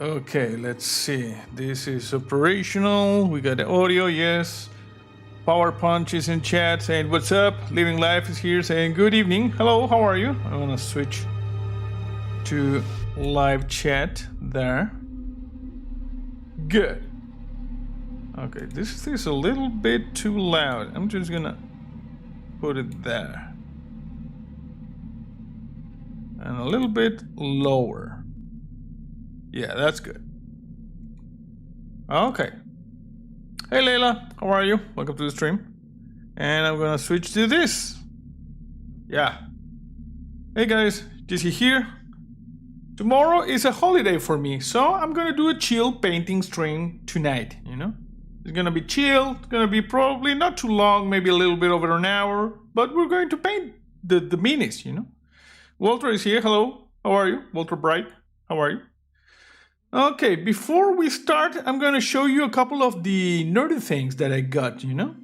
Okay, let's see. This is operational. We got the audio, yes. Power Punch is in chat saying, what's up? Living Life is here saying, good evening. Hello, how are you? I want to switch to live chat there. Good. Okay, this is a little bit too loud. I'm just gonna put it there. And a little bit lower. Yeah, that's good. Okay. Hey Layla, how are you? Welcome to the stream. And I'm gonna switch to this. Yeah. Hey guys, Jesse here. Tomorrow is a holiday for me, so I'm gonna do a chill painting stream tonight, you know? It's gonna be chill, it's gonna be probably not too long, maybe a little bit over an hour, but we're going to paint the minis, you know? Walter is here, hello, how are you? Walter Bright, how are you? Okay, before we start, I'm gonna show you a couple of the nerdy things that I got, you know?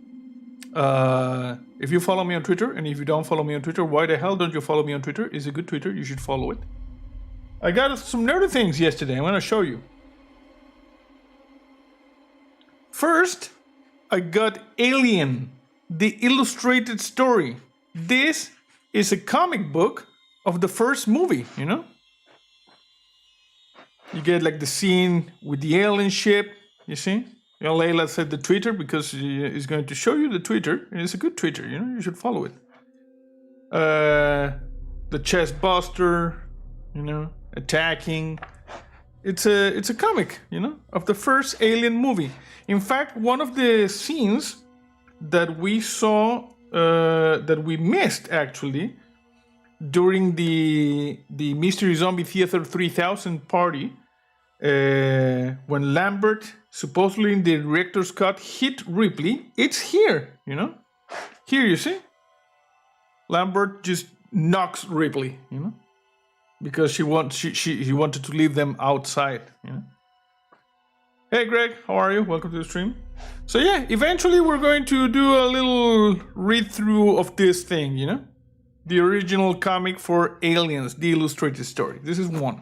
If you follow me on Twitter, and if you don't follow me on Twitter, why the hell don't you follow me on Twitter? It's a good Twitter, you should follow it. I got some nerdy things yesterday, I'm gonna show you. First, I got Alien, the illustrated story. This is a comic book of the first movie, you know? You get like the scene with the alien ship, you see? You know, Layla said the Twitter because he's going to show you the Twitter, and it's a good Twitter, you know, you should follow it. The chest buster, you know, attacking. It's a comic, you know, of the first Alien movie. In fact, one of the scenes that we saw, that we missed actually, during the Mystery Zombie Theater 3000 party, when Lambert, supposedly in the director's cut, hit Ripley, it's here, you know? Here, you see? Lambert just knocks Ripley, you know? Because he wanted to leave them outside, you know? Hey Greg, how are you? Welcome to the stream. So yeah, eventually we're going to do a little read-through of this thing, you know? The original comic for Aliens, the illustrated story. This is one.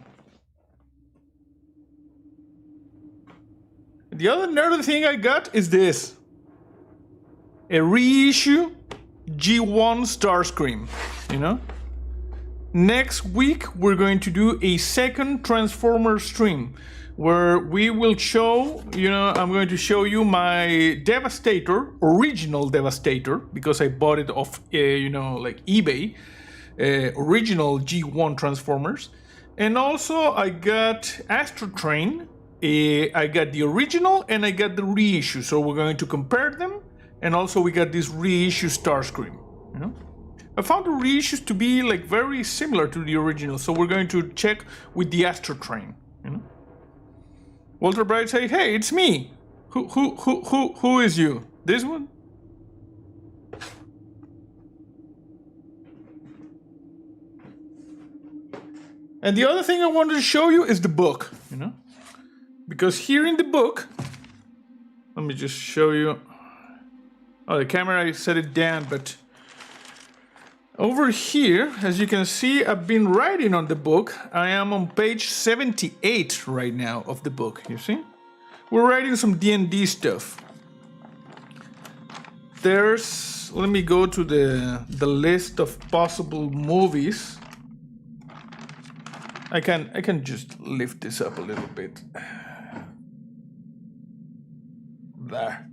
The other nerdy thing I got is this. A reissue G1 Starscream, you know? Next week, we're going to do a second Transformer stream where we will show, you know, I'm going to show you my Devastator, original Devastator, because I bought it off, you know, like eBay, original G1 Transformers. And also I got Astro Train, I got the original and I got the reissue. So we're going to compare them. And also we got this reissue Starscream, you know. I found the reissues to be like very similar to the original. So we're going to check with the Astro Train, you know. Walter Bright say, hey, it's me. Who is you? This one? And the other thing I wanted to show you is the book, you know? Because here in the book, let me just show you. Oh, the camera, I set it down, but over here, as you can see, I've been writing on the book. I am on page 78 right now of the book, you see? We're writing some D&D stuff. Let me go to the list of possible movies. I can just lift this up a little bit. There.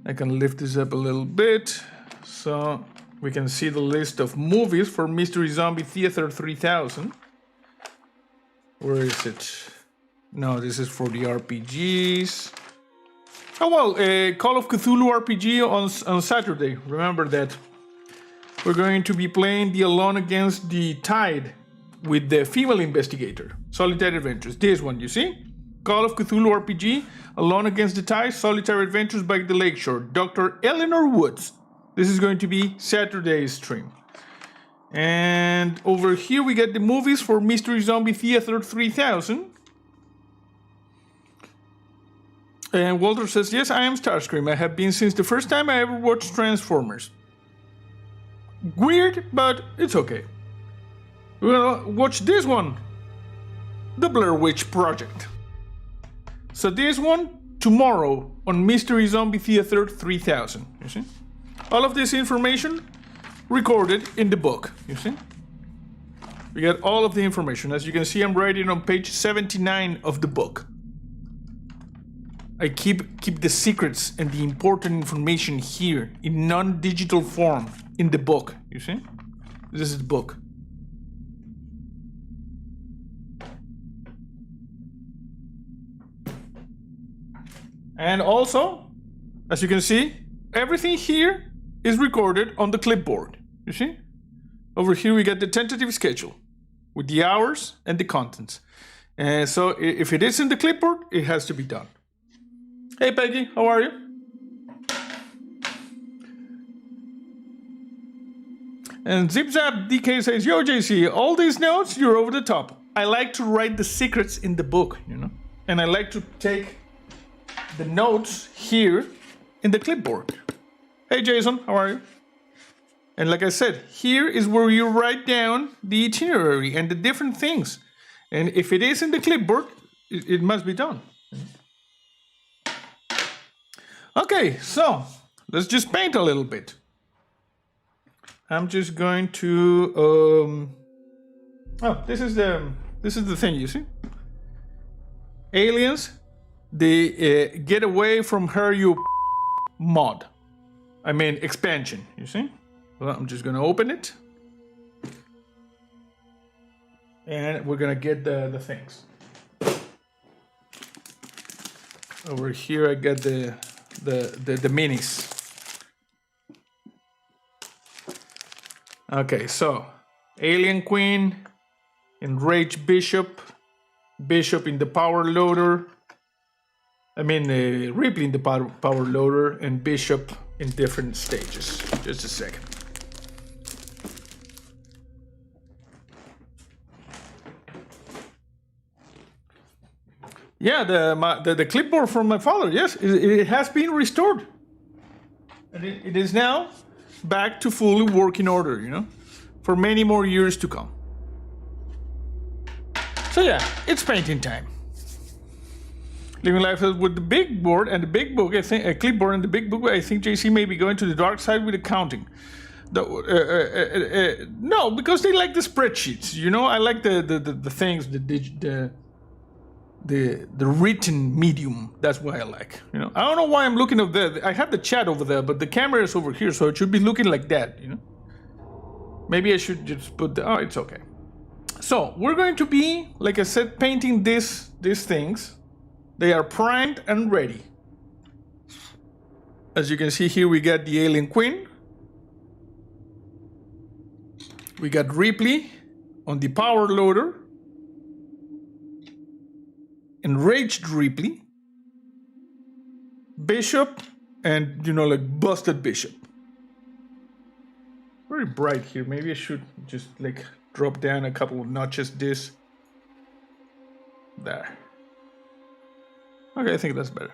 I can lift this up a little bit so we can see the list of movies for Mystery Zombie Theater 3000. Where is it? No, this is for the RPGs. Oh well, Call of Cthulhu RPG on Saturday. Remember that. We're going to be playing the Alone Against the Tide with the female investigator. Solitary Adventures. This one, you see? Call of Cthulhu RPG, Alone Against the Tide, Solitary Adventures by the Lakeshore. Dr. Eleanor Woods. This is going to be Saturday's stream. And over here we get the movies for Mystery Zombie Theater 3000. And Walter says, yes, I am Starscream. I have been since the first time I ever watched Transformers. Weird, but it's okay. We're gonna watch this one. the Blair Witch Project. So this one, tomorrow on Mystery Zombie Theater 3000, you see? All of this information recorded in the book, you see? We got all of the information. As you can see, I'm writing on page 79 of the book. I keep the secrets and the important information here in non-digital form in the book, you see? This is the book. And also, as you can see, everything here is recorded on the clipboard, you see? Over here we got the tentative schedule with the hours and the contents. And so if it is in the clipboard, it has to be done. Hey Peggy, how are you? And Zip Zap DK says, yo JC, all these notes, you're over the top. I like to write the secrets in the book, you know? And I like to take the notes here in the clipboard. Hey Jason, how are you? And like I said, here is where you write down the itinerary and the different things. And if it is in the clipboard, it must be done. Okay, so let's just paint a little bit. I'm just going to this is the thing, you see? Aliens, they get away from her you mod. I mean expansion, you see? Well, I'm just gonna open it. And we're gonna get the things. Over here I got the minis. Okay, so Alien Queen, Enraged Bishop, Bishop in the power loader. I mean Ripley in the power loader, and Bishop in different stages. Just a second. Yeah, the clipboard from my father, yes, it has been restored. And it is now back to fully working order, you know, for many more years to come. So yeah, it's painting time. Living life with the big board and the big book, I think, a clipboard and the big book, I think JC may be going to the dark side with accounting. No, because they like the spreadsheets, you know, I like the things, the written medium. That's what I like, you know. I don't know why I'm looking over there. I have the chat over there, but the camera is over here, so it should be looking like that, you know. Maybe I should just put oh, it's okay. So we're going to be, like I said, painting these things. They are primed and ready. As you can see here, we got the Alien Queen. We got Ripley on the power loader. Enraged Ripley, Bishop, and you know, like busted Bishop. Very bright here. Maybe I should just like drop down a couple of notches. This, there. Okay, I think that's better.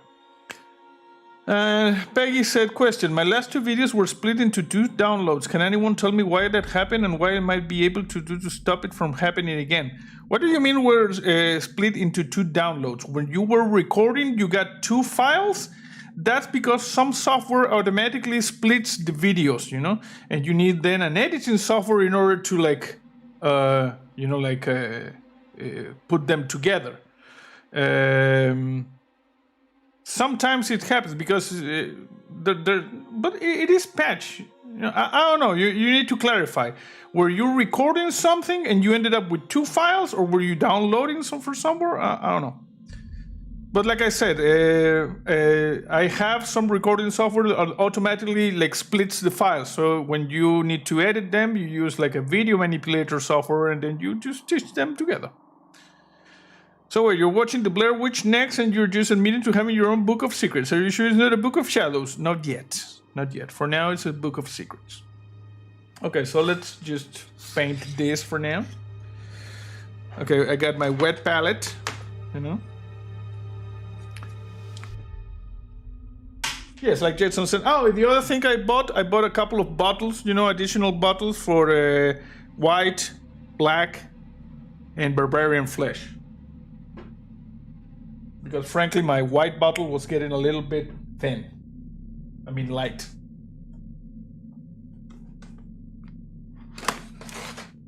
Peggy said, question, my last two videos were split into 2 downloads. Can anyone tell me why that happened and what I might be able to do to stop it from happening again? What do you mean we're split into 2 downloads? When you were recording, you got 2 files? That's because some software automatically splits the videos, you know? And you need then an editing software in order to like, you know, like put them together. Sometimes it happens because but it is patch. You know, I don't know. You need to clarify. Were you recording something and you ended up with 2 files, or were you downloading some for somewhere? I don't know. But like I said, I have some recording software that automatically like splits the files. So when you need to edit them, you use like a video manipulator software, and then you just stitch them together. So you're watching the Blair Witch next, and you're just admitting to having your own book of secrets. Are you sure it's not a book of shadows? Not yet. Not yet. For now, it's a book of secrets. Okay, so let's just paint this for now. Okay, I got my wet palette, you know. Yes, like Jetson said. Oh, the other thing I bought a couple of bottles, you know, additional bottles for white, black, and barbarian flesh. because frankly my white bottle was getting a little bit thin. I mean light.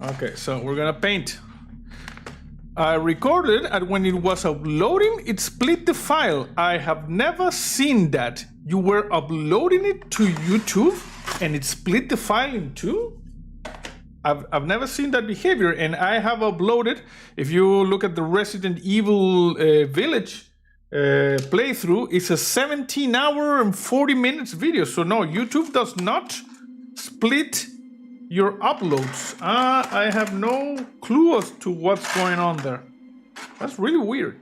Okay, so we're gonna paint. I recorded and when it was uploading, it split the file. I have never seen that. You were uploading it to YouTube and it split the file in two? I've never seen that behavior, and I have uploaded, if you look at the Resident Evil Village playthrough, it's a 17-hour and 40 minutes video. So no, YouTube does not split your uploads. I have no clue as to what's going on there. That's really weird.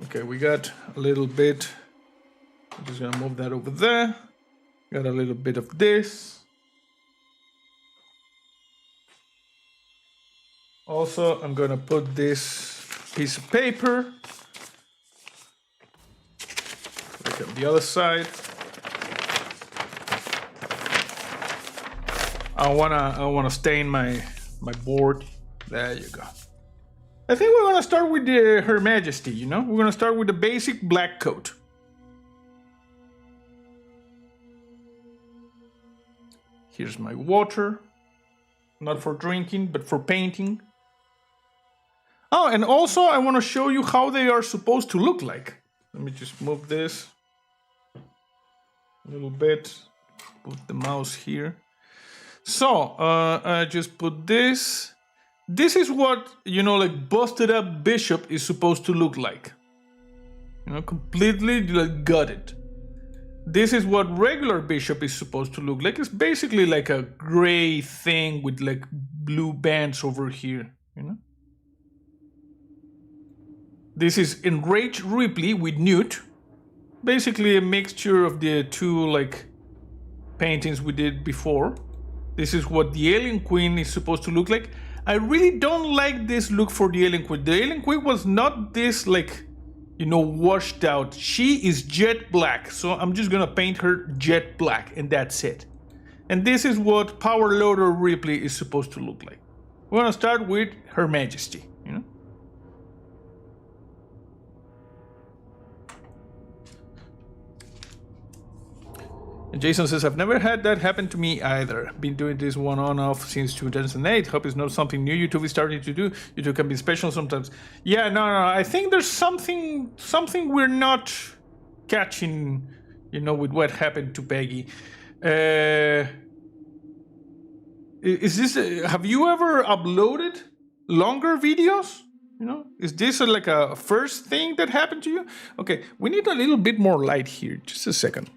Okay, we got a little bit. I'm just gonna move that over there. Got a little bit of this. Also, I'm gonna put this piece of paper like on the other side. I wanna stain my board. There you go. I think we're gonna start with Her Majesty. You know, we're gonna start with the basic black coat. Here's my water, not for drinking, but for painting. Oh, and also I want to show you how they are supposed to look like. Let me just move this a little bit, put the mouse here. So, I just put this. This is what, you know, like busted up bishop is supposed to look like. You know, completely like gutted. This is what regular bishop is supposed to look like. It's basically like a gray thing with like blue bands over here, you know? This is Enraged Ripley with Newt. Basically a mixture of the two like paintings we did before. This is what the Alien Queen is supposed to look like. I really don't like this look for the Alien Queen. The Alien Queen was not this like, you know, washed out. She is jet black, so I'm just gonna paint her jet black, and that's it. And this is what Power Loader Ripley is supposed to look like. We're gonna start with Her Majesty, you know. And Jason says, I've never had that happen to me either. Been doing this one on off since 2008. Hope it's not something new YouTube is starting to do. YouTube can be special sometimes. Yeah, no. I think there's something we're not catching, you know, with what happened to Peggy. Is this, have you ever uploaded longer videos? You know, is this like a first thing that happened to you? Okay, we need a little bit more light here. Just a second.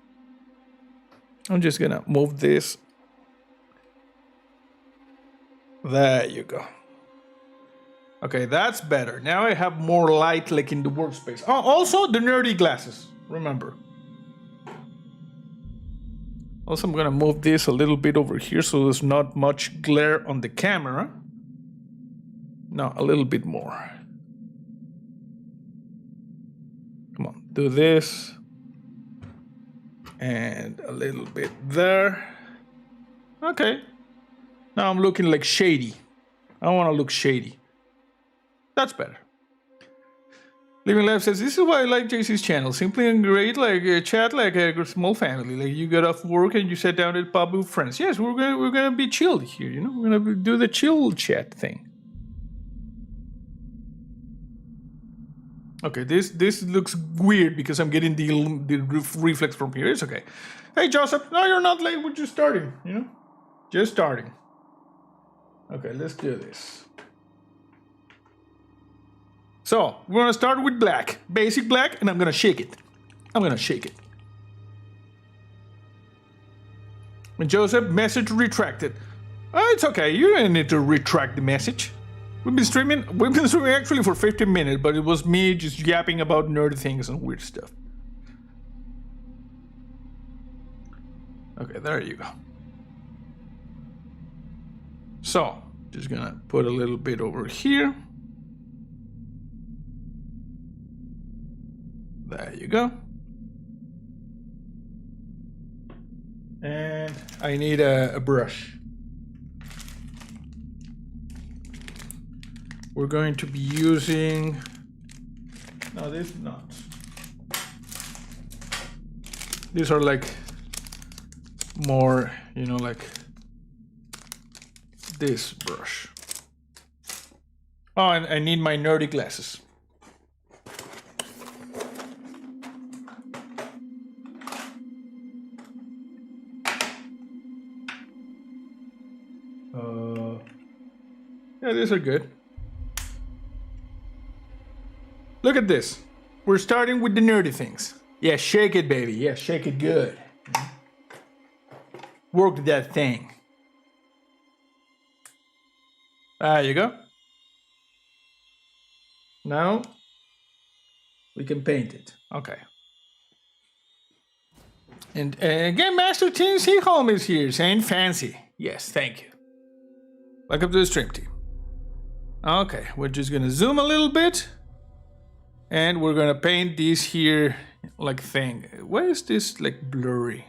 I'm just gonna move this. There you go. Okay, that's better. Now I have more light like in the workspace. Oh, also the nerdy glasses, remember. Also, I'm gonna move this a little bit over here so there's not much glare on the camera. No, a little bit more. Come on, do this. And a little bit there. Okay. Now I'm looking like shady. I want to look shady. That's better. Living Life says, this is why I like JC's channel. Simply and great, like a chat like a small family. Like you got off work and you sat down at pub with friends. Yes, we're gonna be chilled here, you know? We're gonna do the chill chat thing. Okay, this looks weird because I'm getting the reflex from here. It's okay. Hey, Joseph. No, you're not late. We're just starting, you know? Just starting. Okay, let's do this. So, we're going to start with black. Basic black, and I'm going to shake it. I'm going to shake it. And Joseph, message retracted. Oh, it's okay. You don't need to retract the message. We've been streaming actually for 15 minutes, but it was me just yapping about nerd things and weird stuff. Okay, there you go. So, just gonna put a little bit over here. There you go. And I need a brush. we're going to be using... No, this is not. These are like more, you know, like this brush. Oh, and I need my nerdy glasses. Yeah, these are good. Look at this. We're starting with the nerdy things. Yeah, shake it, baby. Yeah, shake it good. Work that thing. There you go. Now we can paint it. Okay. And Game Master Team Seaholm is here, saying fancy. Yes, thank you. Welcome to the stream team. Okay, we're just gonna zoom a little bit. And we're gonna paint this here like thing. Why is this like blurry?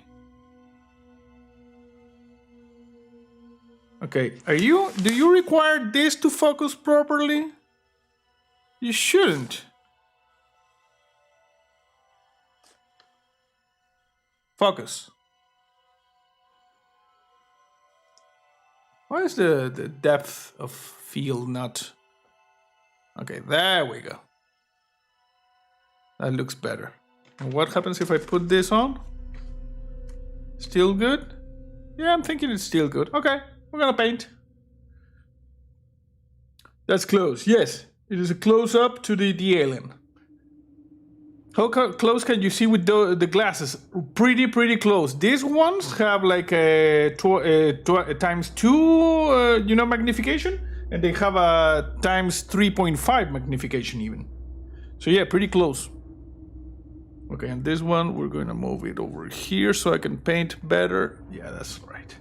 Okay, do you require this to focus properly? You shouldn't. Focus. Why is the depth of field not... Okay, there we go. That looks better. And what happens if I put this on? Still good? Yeah, I'm thinking it's still good. Okay, we're gonna paint. That's close. Yes, it is a close-up to the alien. How close can you see with the glasses? Pretty close. These ones have like a times 2, you know, magnification, and they have a times 3.5 magnification even. So yeah, pretty close. Okay, and this one we're going to move it over here so I can paint better. Yeah, that's right.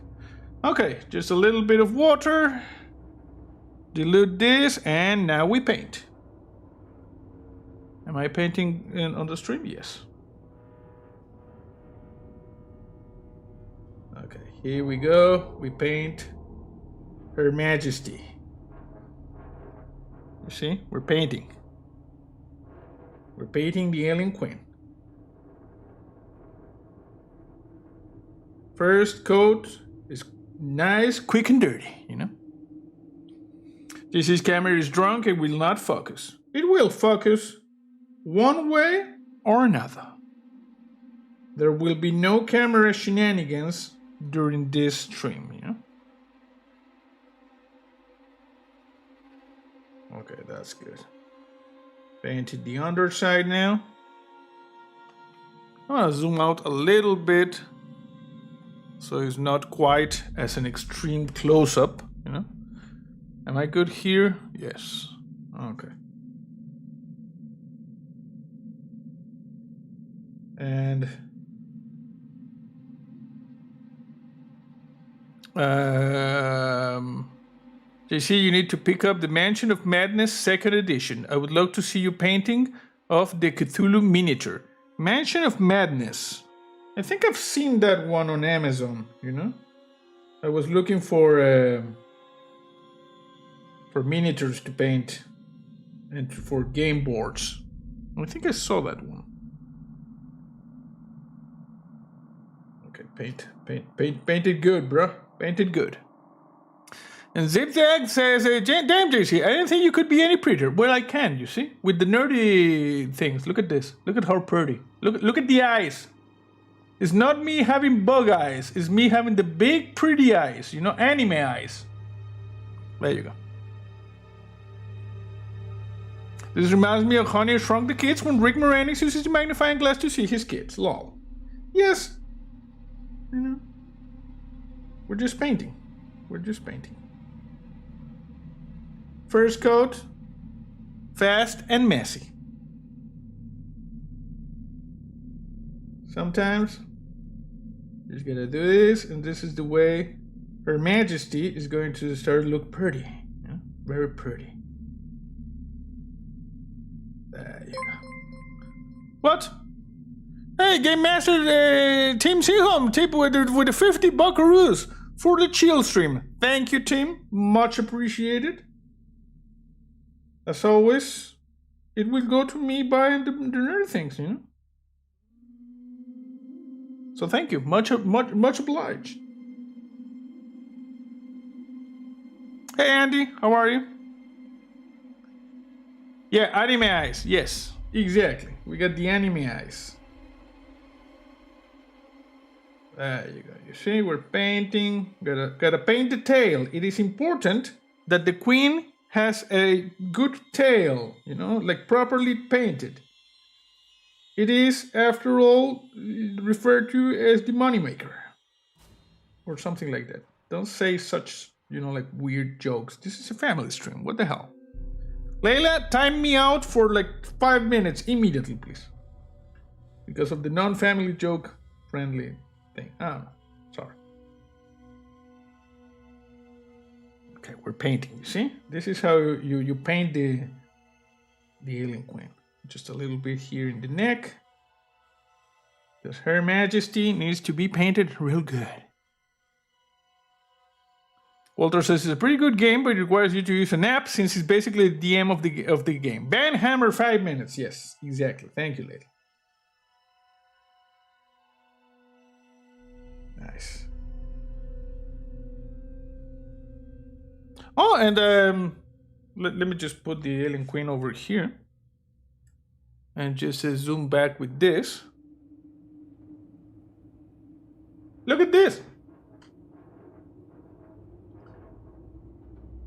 Okay, just a little bit of water. Dilute this, and now we paint. Am I painting on the stream? Yes. Okay, here we go. We paint Her Majesty. You see? We're painting. We're painting the Alien Queen. First coat is nice, quick and dirty, you know? This camera is drunk and will not focus. It will focus one way or another. There will be no camera shenanigans during this stream, you know? Okay, that's good. Painted the underside now. I'm gonna zoom out a little bit so it's not quite as an extreme close-up, you know? Am I good here? Yes. Okay. And JC, you need to pick up the Mansion of Madness 2nd edition. I would love to see you painting of the Cthulhu miniature. Mansion of Madness. I think I've seen that one on Amazon, you know? I was looking for miniatures to paint and for game boards. I think I saw that one. Paint it good, bro. Paint it good. And Zigzag says, damn, JC, I didn't think you could be any prettier. Well, I can, you see? With the nerdy things. Look at this. Look at how pretty. Look at the eyes. It's not me having bug eyes. It's me having the big, pretty eyes. You know, anime eyes. There you go. This reminds me of Honey I Shrunk the Kids when Rick Moranis uses the magnifying glass to see his kids. Lol. Yes. You know, we're just painting. We're just painting. First coat, fast and messy. Sometimes you just gotta do this, and this is the way Her Majesty is going to start to look pretty. You know? Very pretty. There you go. What? Hey, Game Master Team Seaholm, tip with the 50 buckaroos for the chill stream. Thank you, team. Much appreciated. as always, it will go to me buying the nerd things, you know? So thank you. Much obliged. Hey, Andy. How are you? Yeah, anime eyes. Yes, exactly. We got the anime eyes. There you go. You see, we're painting. Gotta paint the tail. It is important that the queen has a good tail, you know, like properly painted. It is, after all, referred to as the moneymaker. Or something like that. Don't say such, you know, like weird jokes. This is a family stream. What the hell? Layla, time me out for like 5 minutes immediately, please. Because of the non-family joke friendly thing. Oh, sorry. Okay, we're painting, you see? This is how you paint the alien queen. Just a little bit here in the neck. Because Her Majesty needs to be painted real good. Walter says it's a pretty good game, but it requires you to use an app since it's basically the DM of the game. Ban Hammer 5 minutes. Yes, exactly. Thank you, lady. Nice. Oh, and let me just put the alien queen over here. And just zoom back with this. Look at this.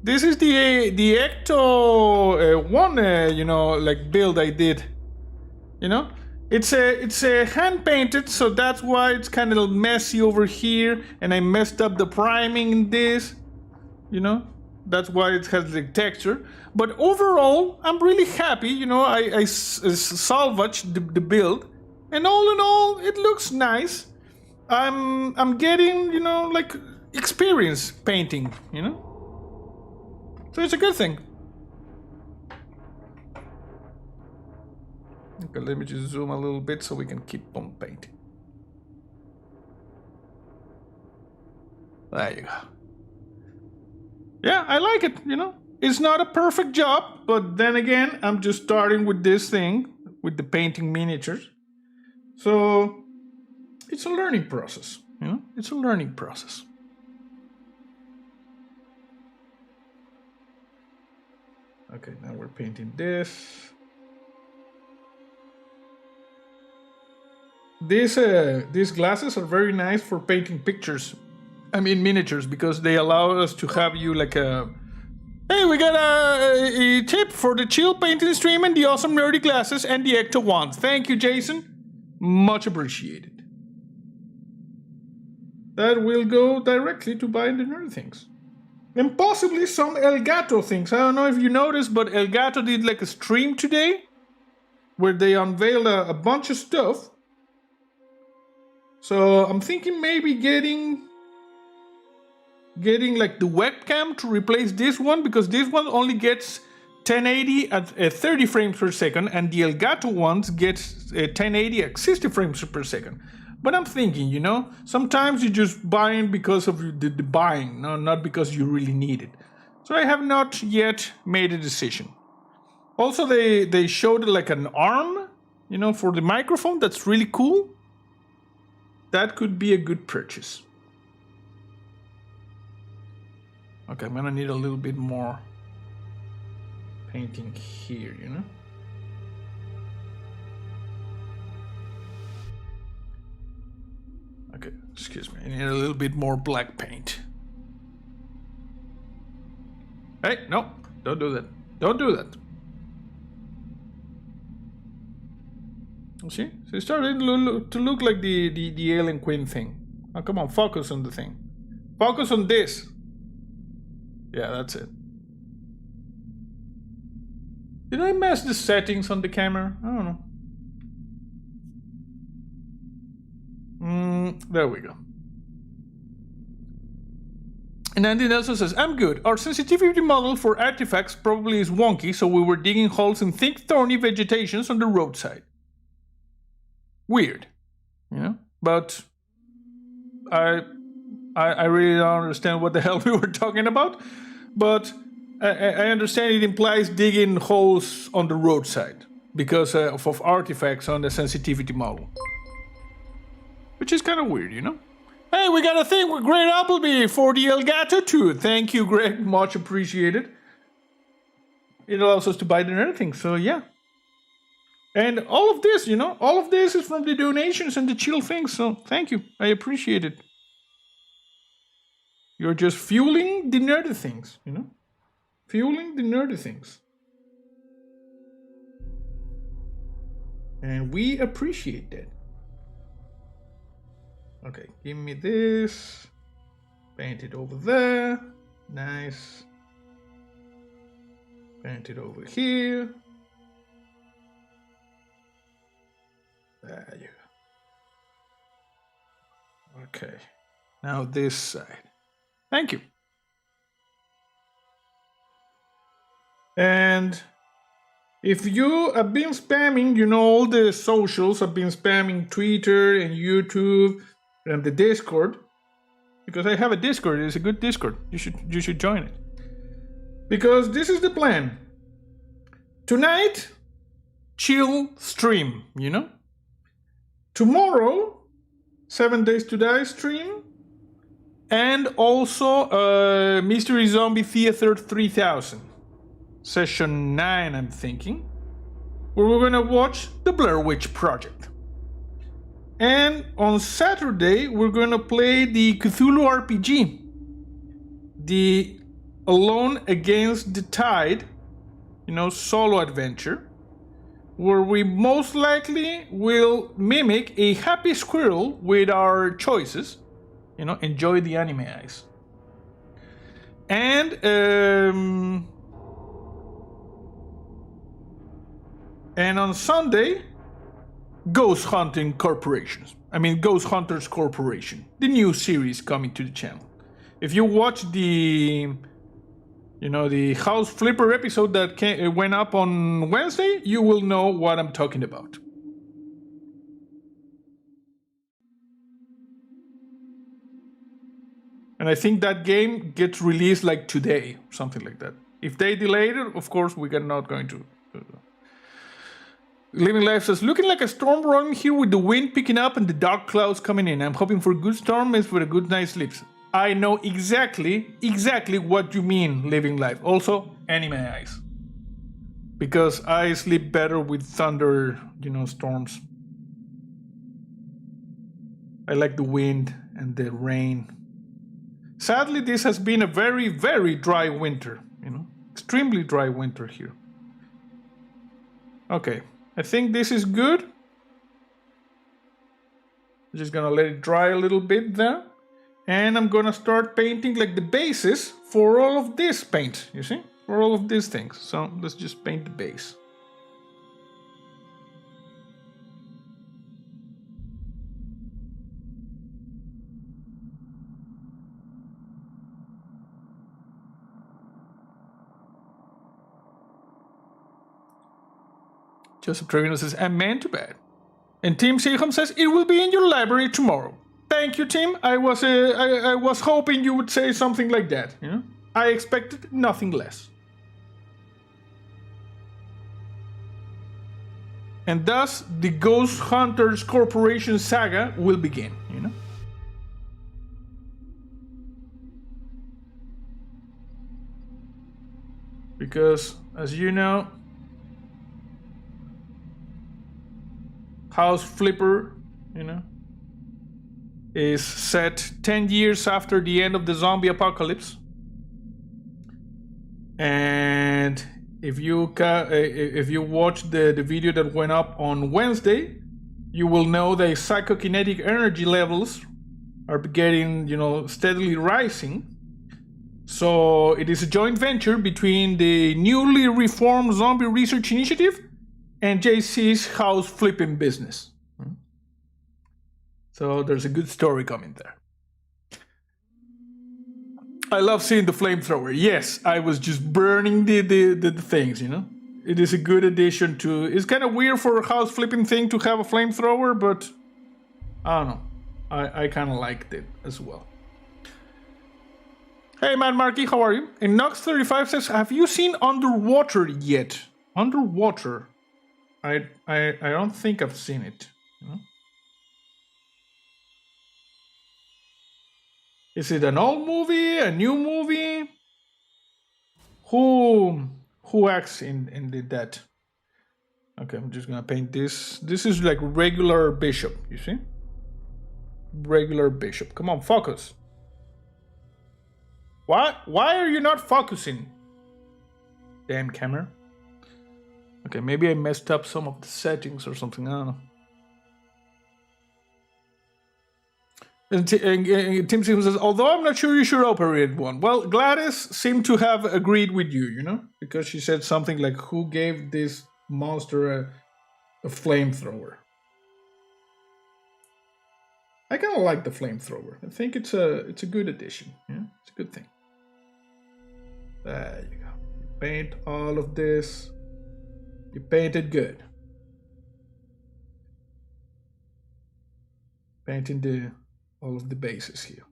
This is the Ecto 1, you know, like build I did. You know, it's a hand painted, so that's why it's kind of messy over here, and I messed up the priming in this. You know, that's why it has the texture. But overall, I'm really happy. You know, I salvaged the build, and all in all, it looks nice. I'm getting, you know, like experience painting. You know. So it's a good thing. Okay, let me just zoom a little bit so we can keep on painting. There you go. Yeah, I like it, you know. It's not a perfect job, but then again, I'm just starting with this thing, with the painting miniatures. So it's a learning process, you know. It's a learning process. Okay, now we're painting this. These glasses are very nice for painting pictures. I mean miniatures, because they allow us to have you like a... Hey, we got a tip for the chill painting stream and the awesome nerdy glasses and the Ecto wand. Thank you, Jason. Much appreciated. That will go directly to buying the nerd things. And possibly some Elgato things. I don't know if you noticed, but Elgato did like a stream today where they unveiled a bunch of stuff. So I'm thinking maybe getting like the webcam to replace this one, because this one only gets 1080 at 30 frames per second, and the Elgato ones get 1080 at 60 frames per second. But I'm thinking, you know, sometimes you're just buying because of the buying, no, not because you really need it. So I have not yet made a decision. Also, they showed like an arm, you know, for the microphone. That's really cool. That could be a good purchase. Okay, I'm gonna need a little bit more painting here, you know. Okay, excuse me. I need a little bit more black paint. Hey, no, don't do that. Don't do that. See? So it's starting to look like the alien queen thing. Oh, come on, focus on the thing. Focus on this. Yeah, that's it. Did I mess the settings on the camera? I don't know. There we go. And Andy Nelson says, I'm good. Our sensitivity model for artifacts probably is wonky, so we were digging holes in thick, thorny vegetations on the roadside. Weird, you know? But I really don't understand what the hell we were talking about. But I understand it implies digging holes on the roadside because of artifacts on the sensitivity model. Which is kind of weird, you know? Hey, we got a thing with Great Appleby for the Elgato too. Thank you, Greg. Much appreciated. It allows us to buy the other things, so yeah. And all of this, you know, all of this is from the donations and the chill things, so thank you. I appreciate it. You're just fueling the nerdy things, you know? Fueling the nerdy things. And we appreciate that. Okay, give me this. Paint it over there. Nice. Paint it over here. There you go. Okay. Now this side. Thank you. And if you have been spamming, you know, all the socials, have been spamming Twitter and YouTube and the Discord, because I have a Discord. It's a good Discord. You should join it. Because this is the plan. Tonight, chill stream, you know? Tomorrow, 7 Days to Die stream. And also Mystery Zombie Theater 3000. Session 9, I'm thinking. Where we're gonna watch The Blair Witch Project. And on Saturday, we're gonna play the Cthulhu RPG. The Alone Against the Tide, you know, solo adventure. Where we most likely will mimic a happy squirrel with our choices. You know, enjoy the anime eyes. And on Sunday, Ghost Hunters Corporation, the new series coming to the channel. If you watch the, you know, the House Flipper episode that went up on Wednesday, you will know what I'm talking about. And I think that game gets released like today, something like that. If they delayed it, of course, we are not going to. Living Life says, looking like a storm rolling here with the wind picking up and the dark clouds coming in. I'm hoping for a good storm and for a good night's sleep. I know exactly what you mean, Living Life. Also, anime eyes. Because I sleep better with thunder, you know, storms. I like the wind and the rain. Sadly, this has been a very, very dry winter, you know, extremely dry winter here. Okay, I think this is good. I'm just gonna let it dry a little bit there. And I'm gonna start painting like the bases for all of this paint, you see? For all of these things. So let's just paint the base. Joseph Trevino says, I'm man to bed. And Tim Seaham says, it will be in your library tomorrow. Thank you, Tim. I was hoping you would say something like that. You know? I expected nothing less. And thus, the Ghost Hunters Corporation saga will begin, you know? Because, as you know, House Flipper, you know, is set 10 years after the end of the zombie apocalypse. And if you watch the video that went up on Wednesday, you will know that psychokinetic energy levels are getting, you know, steadily rising. So it is a joint venture between the newly reformed Zombie Research Initiative and JC's house flipping business. So there's a good story coming there. I love seeing the flamethrower. Yes, I was just burning the things, you know. It is a good addition to... It's kind of weird for a house flipping thing to have a flamethrower, but I don't know. I kind of liked it as well. Hey, man, Marky, how are you? And Nox35 says, have you seen Underwater yet? Underwater? I don't think I've seen it. You know? Is it an old movie? A new movie? Who acts in that? Okay, I'm just gonna paint this. This is like regular bishop, you see? Regular bishop. Come on, focus. What? Why are you not focusing? Damn camera. Okay, maybe I messed up some of the settings or something. I don't know. And Tim Sims says, although I'm not sure you should operate one. Well, Gladys seemed to have agreed with you, you know? Because she said something like, who gave this monster a flamethrower? I kind of like the flamethrower. I think it's a good addition. Yeah, it's a good thing. There you go. You paint all of this. You paint it good. Painting all of the bases here.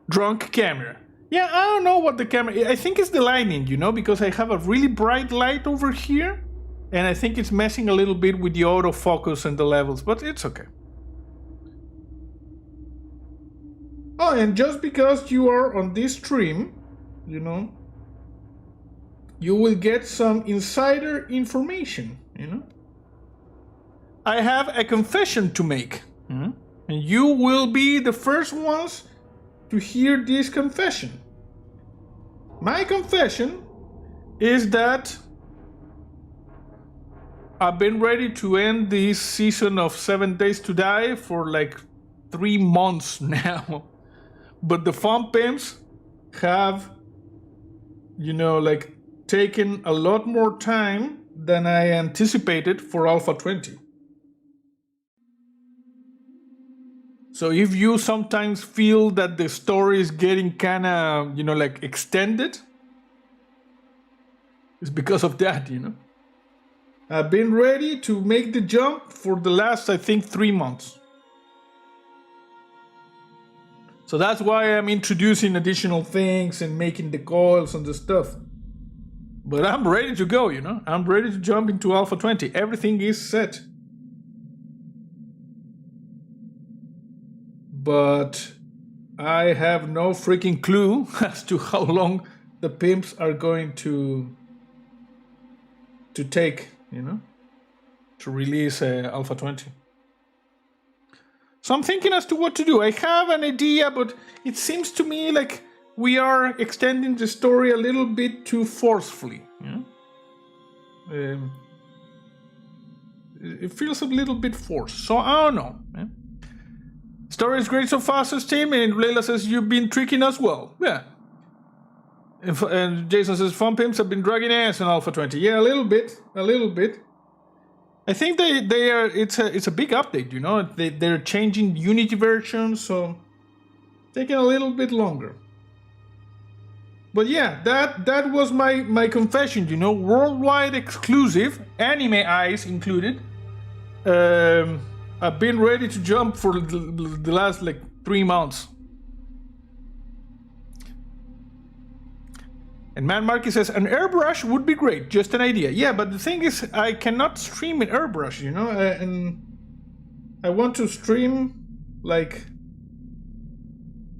Drunk camera. Yeah, I don't know what the camera... I think it's the lighting, you know, because I have a really bright light over here. And I think it's messing a little bit with the autofocus and the levels, but it's okay. Oh, and just because you are on this stream, you know, you will get some insider information, you know. I have a confession to make. And you will be the first ones to hear this confession. My confession is that I've been ready to end this season of 7 Days to Die for like 3 months now. But the Fun Pimps have, you know, like taken a lot more time than I anticipated for Alpha 20. So if you sometimes feel that the story is getting kind of, you know, like extended, it's because of that, you know. I've been ready to make the jump for the last, I think, 3 months. So that's why I'm introducing additional things and making the coils and the stuff. But I'm ready to go, you know. I'm ready to jump into Alpha 20. Everything is set. But I have no freaking clue as to how long the pimps are going to take, you know, to release Alpha 20. So I'm thinking as to what to do. I have an idea, but it seems to me like we are extending the story a little bit too forcefully. You know? It feels a little bit forced. So I don't know. Yeah? Story is great so far, says Tim, and Leila says you've been tricking us well. Yeah. And Jason says Fun Pimps have been dragging ass in Alpha 20. Yeah, a little bit. I think they are. It's a big update, you know. They're changing Unity version, so taking a little bit longer. But yeah, that was my confession, you know, worldwide exclusive, anime eyes included. I've been ready to jump for the last like 3 months. And Man Marky says, an airbrush would be great, just an idea. Yeah, but the thing is, I cannot stream an airbrush, you know, and I want to stream like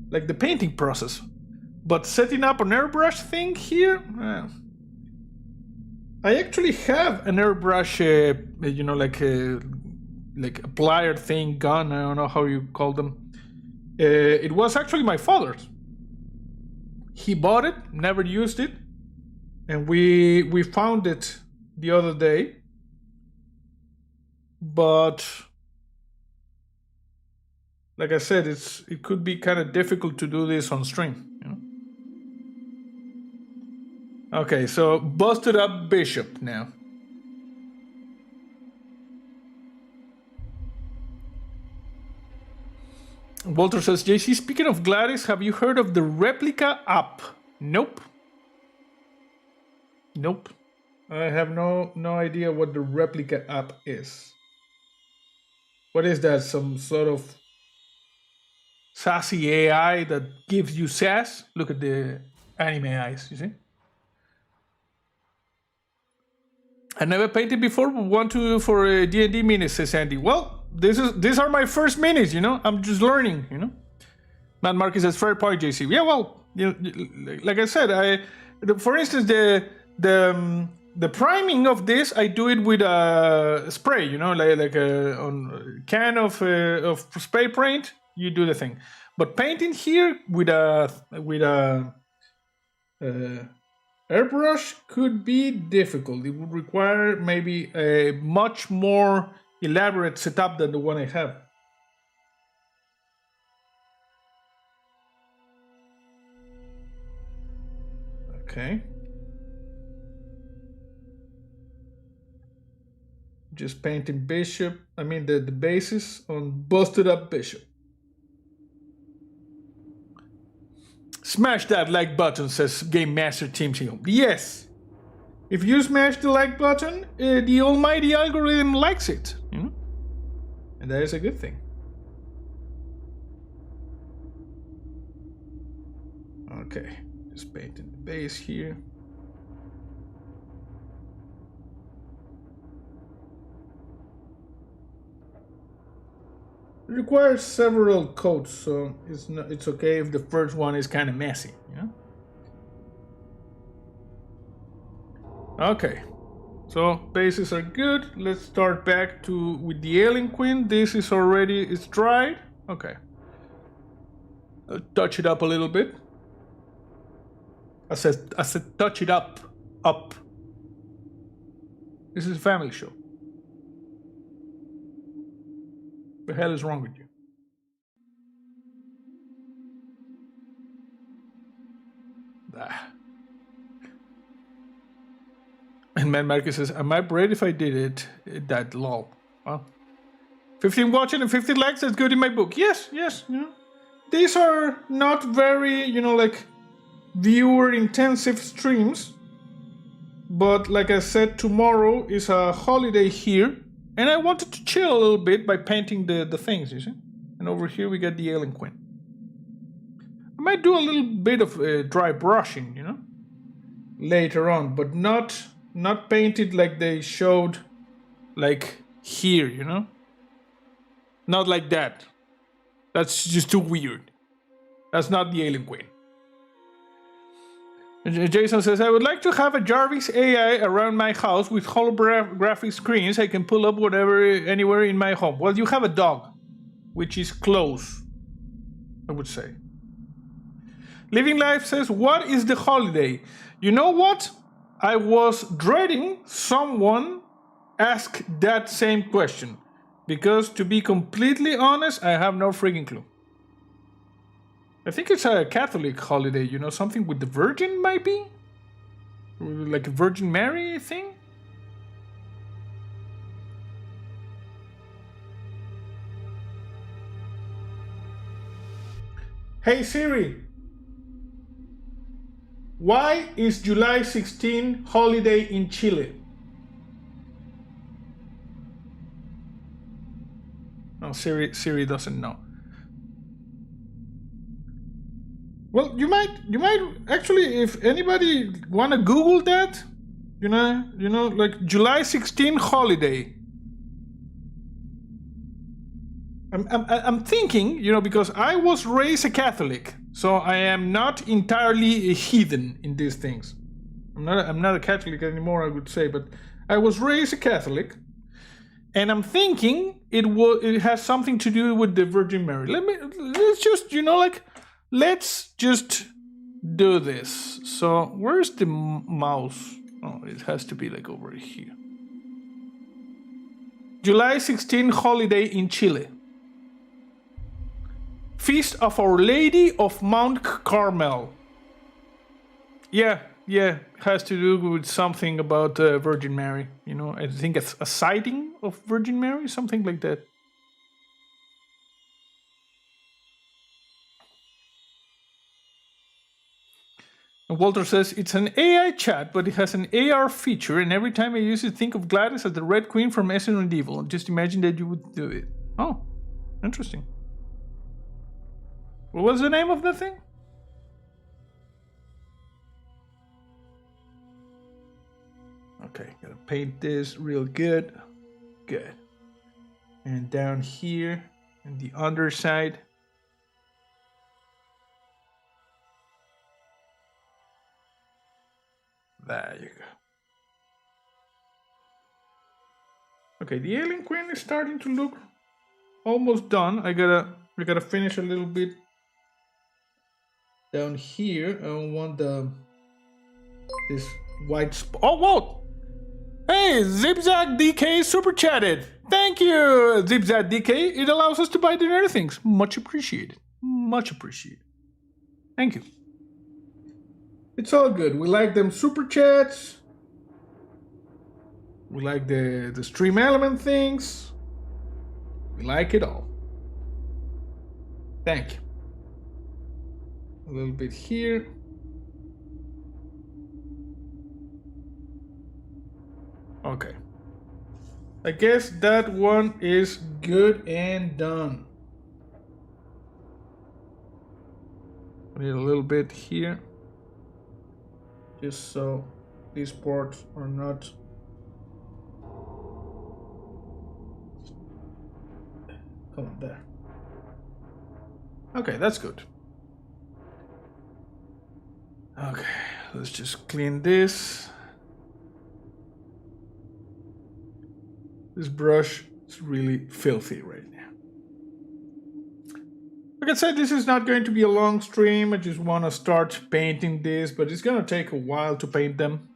the painting process. But setting up an airbrush thing here, I actually have an airbrush, you know, like a plier thing, gun, I don't know how you call them. It was actually my father's. He bought it, never used it, and we found it the other day. But like I said, it could be kind of difficult to do this on stream, you know? Okay, so busted up bishop now. Walter says, JC, speaking of Gladys, have you heard of the replica app? Nope. I have no idea what the replica app is. What is that? Some sort of sassy AI that gives you sass. Look at the anime eyes, you see? I never painted before, but want to for a D&D minis, says Andy. Well, these are my first minis, you know? I'm just learning, you know? Matt Marcus says, fair point, JC. Yeah, well, like I said, for instance, the priming of this, I do it with a spray, you know, like a on can of spray paint. You do the thing, but painting here with a airbrush could be difficult. It would require maybe a much more elaborate setup than the one I have. Okay. Just painting bishop, the bases on busted up bishop. Smash that like button, says Game Master Team Single. Yes. If you smash the like button, the almighty algorithm likes it, you know? And that is a good thing. Okay, just painting the base here. It requires several coats, so it's okay if the first one is kind of messy, you know? Okay, so bases are good. Let's start back with the Alien Queen. This is it's dried. Okay. I'll touch it up a little bit. I said touch it up. This is a family show. What the hell is wrong with you? And Man Marcus says, am I brave if I did it? That lol. Well, 15 watching and 15 likes, that's good in my book. Yes, you know. These are not very, you know, like viewer intensive streams. But like I said, tomorrow is a holiday here. And I wanted to chill a little bit by painting the things, you see? And over here we got the Alien Queen. I might do a little bit of dry brushing, you know? Later on, but not painted like they showed, like here, you know? Not like that. That's just too weird. That's not the Alien Queen. Jason says, I would like to have a Jarvis AI around my house with holographic screens. I can pull up anywhere in my home. Well, you have a dog, which is close, I would say. Living Life says, what is the holiday? You know what? I was dreading someone ask that same question. Because to be completely honest, I have no freaking clue. I think it's a Catholic holiday, you know, something with the Virgin, might be? Like a Virgin Mary thing? Hey Siri, why is July 16 holiday in Chile? No, Siri doesn't know. Well, you might actually, if anybody wanna Google that, you know, like July 16 holiday. I'm thinking, you know, because I was raised a Catholic, so I am not entirely a heathen in these things. I'm not a Catholic anymore, I would say, but I was raised a Catholic, and I'm thinking it has something to do with the Virgin Mary. Let's just, you know, like. Let's just do this. So, where's the mouse? Oh, it has to be like over here. July 16 holiday in Chile. Feast of Our Lady of Mount Carmel. Yeah, has to do with something about Virgin Mary. You know, I think it's a sighting of Virgin Mary, something like that. Walter says, it's an AI chat, but it has an AR feature, and every time I use it, think of Gladys as the Red Queen from Resident Evil. Just imagine that you would do it. Oh, interesting. What was the name of the thing? Okay, gotta paint this real good. Good. And down here, on the underside. There you go. Okay, the alien queen is starting to look almost done. I gotta finish a little bit down here. I don't want this white spot. Oh, whoa! Hey, Zigzag DK super chatted. Thank you, Zigzag DK. It allows us to buy dinner things. Much appreciated. Much appreciated. Thank you. It's all good. We like them super chats. We like the stream element things. We like it all. Thank you. A little bit here. Okay. I guess that one is good and done. We need a little bit here. Just so these parts are not come on there. Okay, that's good. Okay, let's just clean this. This brush is really filthy right now. Like I said, this is not going to be a long stream. I just want to start painting this, but it's going to take a while to paint them.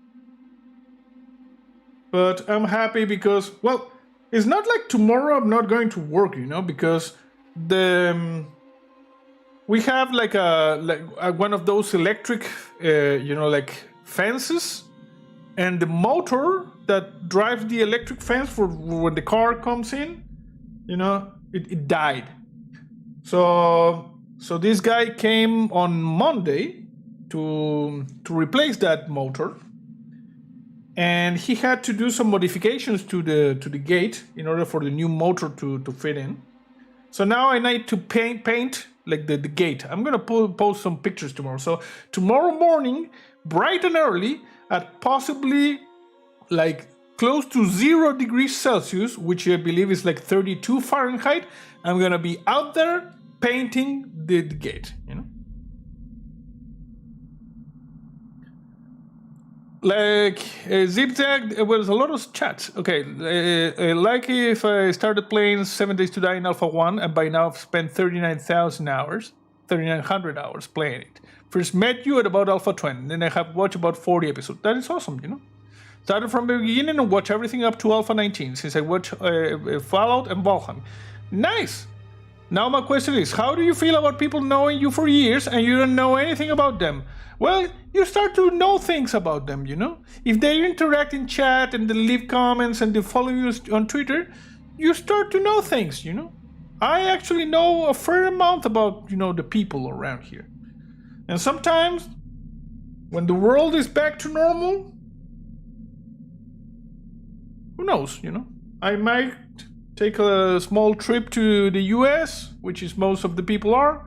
But I'm happy because, well, it's not like tomorrow I'm not going to work, you know, because we have like one of those electric, you know, like fences, and the motor that drives the electric fence for when the car comes in, you know, it died. So this guy came on Monday to replace that motor, and he had to do some modifications to the gate in order for the new motor to fit in. So now I need to paint like the gate. I'm gonna post some pictures tomorrow. So tomorrow morning, bright and early, at possibly like close to 0 degrees Celsius, which I believe is like 32 Fahrenheit, I'm gonna be out there painting the gate, you know? Like Zigzag, there was a lot of chats. Okay, like if I started playing 7 Days to Die in Alpha 1, and by now I've spent 39,000 hours, 3,900 hours playing it. First met you at about Alpha 20, then I have watched about 40 episodes. That is awesome, you know? Started from the beginning and watched everything up to Alpha 19, since I watched Fallout and Valheim. Nice! Now my question is, how do you feel about people knowing you for years and you don't know anything about them? Well, you start to know things about them, you know? If they interact in chat and they leave comments and they follow you on Twitter, you start to know things, you know? I actually know a fair amount about, you know, the people around here. And sometimes, when the world is back to normal, who knows, you know? I might take a small trip to the US, which is most of the people are,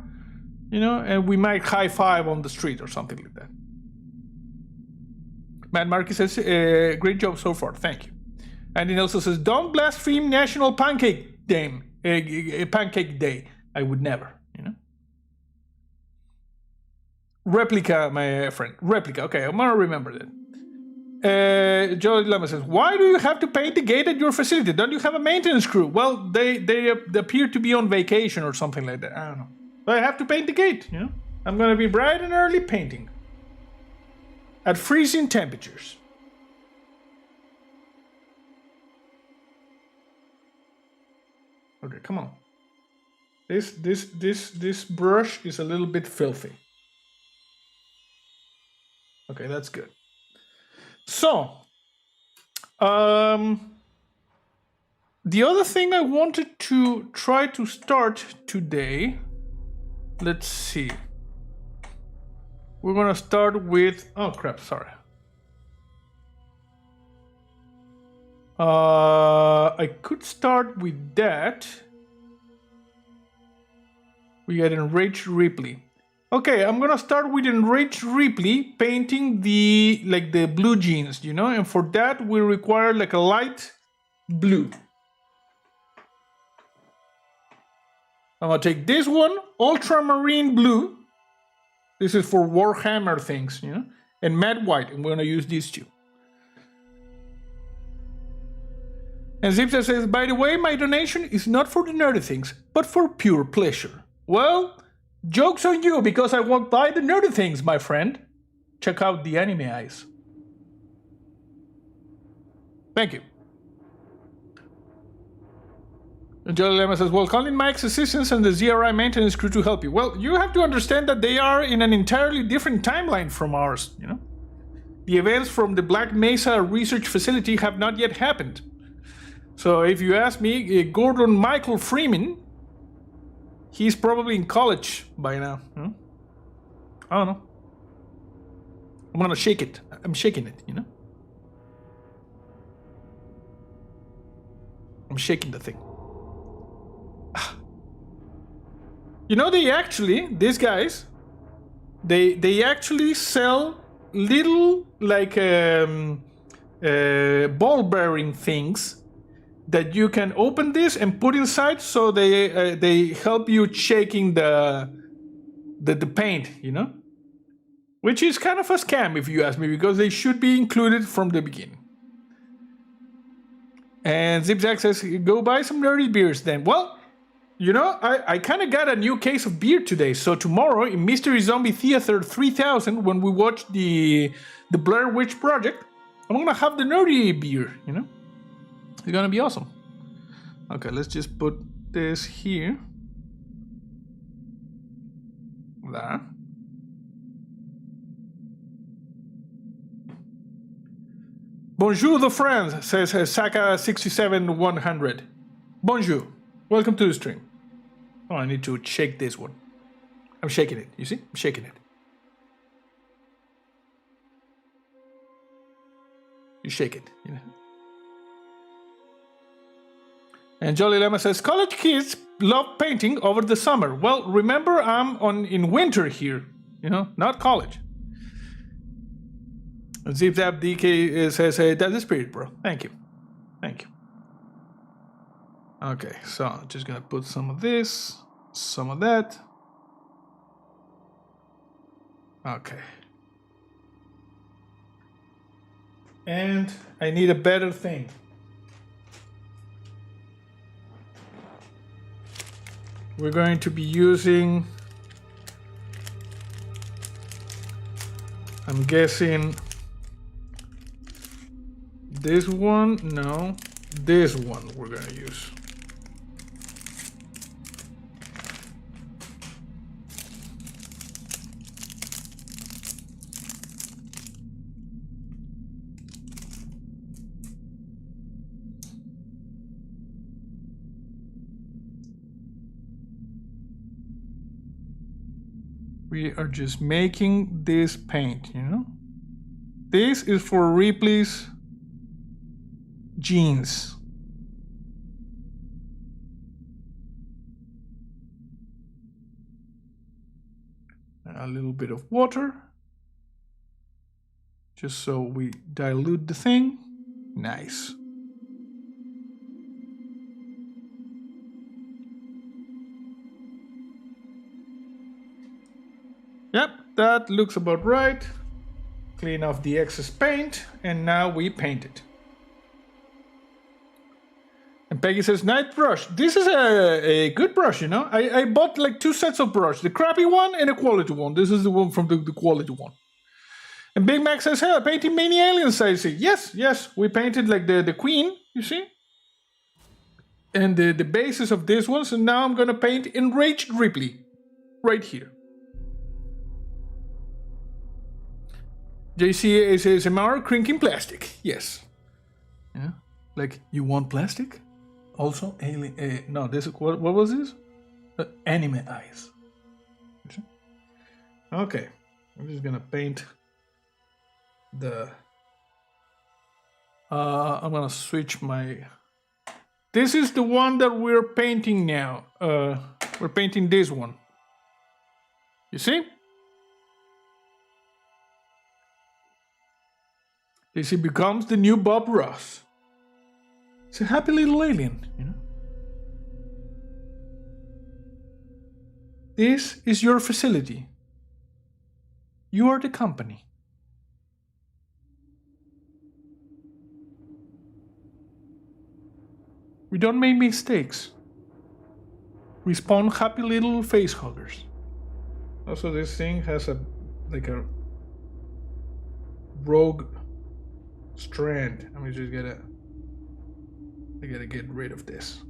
you know, and we might high five on the street or something like that. Matt Marquis says, great job so far, thank you. And he also says, don't blaspheme National Pancake Day. Pancake Day. I would never, you know. Replica, my friend. Replica, okay, I'm gonna remember that. Joe Lama says, why do you have to paint the gate at your facility? Don't you have a maintenance crew? Well, they appear to be on vacation or something like that. I don't know. But I have to paint the gate, you know? I'm going to be bright and early painting. At freezing temperatures. Okay, come on. This brush is a little bit filthy. Okay, that's good. So, the other thing I wanted to try to start today, let's see. We're gonna start with, oh crap, sorry. I could start with that. We got Enraged Ripley. Okay, I'm gonna start with Enraged Ripley painting the blue jeans, you know, and for that we require like a light blue. I'm gonna take this one, ultramarine blue. This is for Warhammer things, you know, and matte white, and we're gonna use these two. And Zipsa says, by the way, my donation is not for the nerdy things, but for pure pleasure. Well, joke's on you, because I won't buy the nerdy things, my friend. Check out the anime eyes. Thank you. And Jolly Lemma says, well, calling Mike's assistants and the ZRI maintenance crew to help you. Well, you have to understand that they are in an entirely different timeline from ours, you know? The events from the Black Mesa research facility have not yet happened. So if you ask me, Gordon Michael Freeman, he's probably in college by now. Huh? I don't know. I'm gonna shake it. I'm shaking it, you know? I'm shaking the thing. You know, these guys, they actually sell little, like, ball bearing things that you can open this and put inside, so they help you shaking the paint, you know? Which is kind of a scam, if you ask me, because they should be included from the beginning. And Zigzag says, go buy some nerdy beers then. Well, you know, I kind of got a new case of beer today, so tomorrow in Mystery Zombie Theater 3000, when we watch the Blair Witch Project, I'm gonna have the nerdy beer, you know? It's gonna be awesome. Okay, let's just put this here. There. Bonjour, the friends, says Saka67100. Bonjour. Welcome to the stream. Oh, I need to shake this one. I'm shaking it, you see? I'm shaking it. You shake it, you know? And Jolly Lemma says, college kids love painting over the summer. Well, remember, I'm in winter here, you know, not college. And ZipZap DK says, hey, that's the spirit, bro. Thank you. Thank you. Okay, so I'm just gonna put some of this, some of that. Okay. And I need a better thing. We're going to be using, I'm guessing, this one, no, this one we're gonna use. We are just making this paint, you know? This is for Ripley's jeans. A little bit of water, just so we dilute the thing. Nice. Yep, that looks about right. Clean off the excess paint, and now we paint it. And Peggy says, nice brush. This is a good brush, you know? I bought like 2 sets of brush, the crappy one and a quality one. This is the one from the quality one. And Big Mac says, hey, painting many aliens, I see. Yes, we painted like the queen, you see? And the basis of this one, so now I'm gonna paint Enraged Ripley, right here. JC says, ASMR crinking plastic. Yes. Yeah. Like, you want plastic? Also, alien. No, this is what was this? Anime eyes. Okay. I'm just gonna paint the. I'm gonna switch my. This is the one that we're painting now. We're painting this one. You see? He becomes the new Bob Ross. It's a happy little alien, you know? This is your facility. You are the company. We don't make mistakes. We spawn happy little face huggers. Also, this thing has a rogue strand. I gotta get rid of this.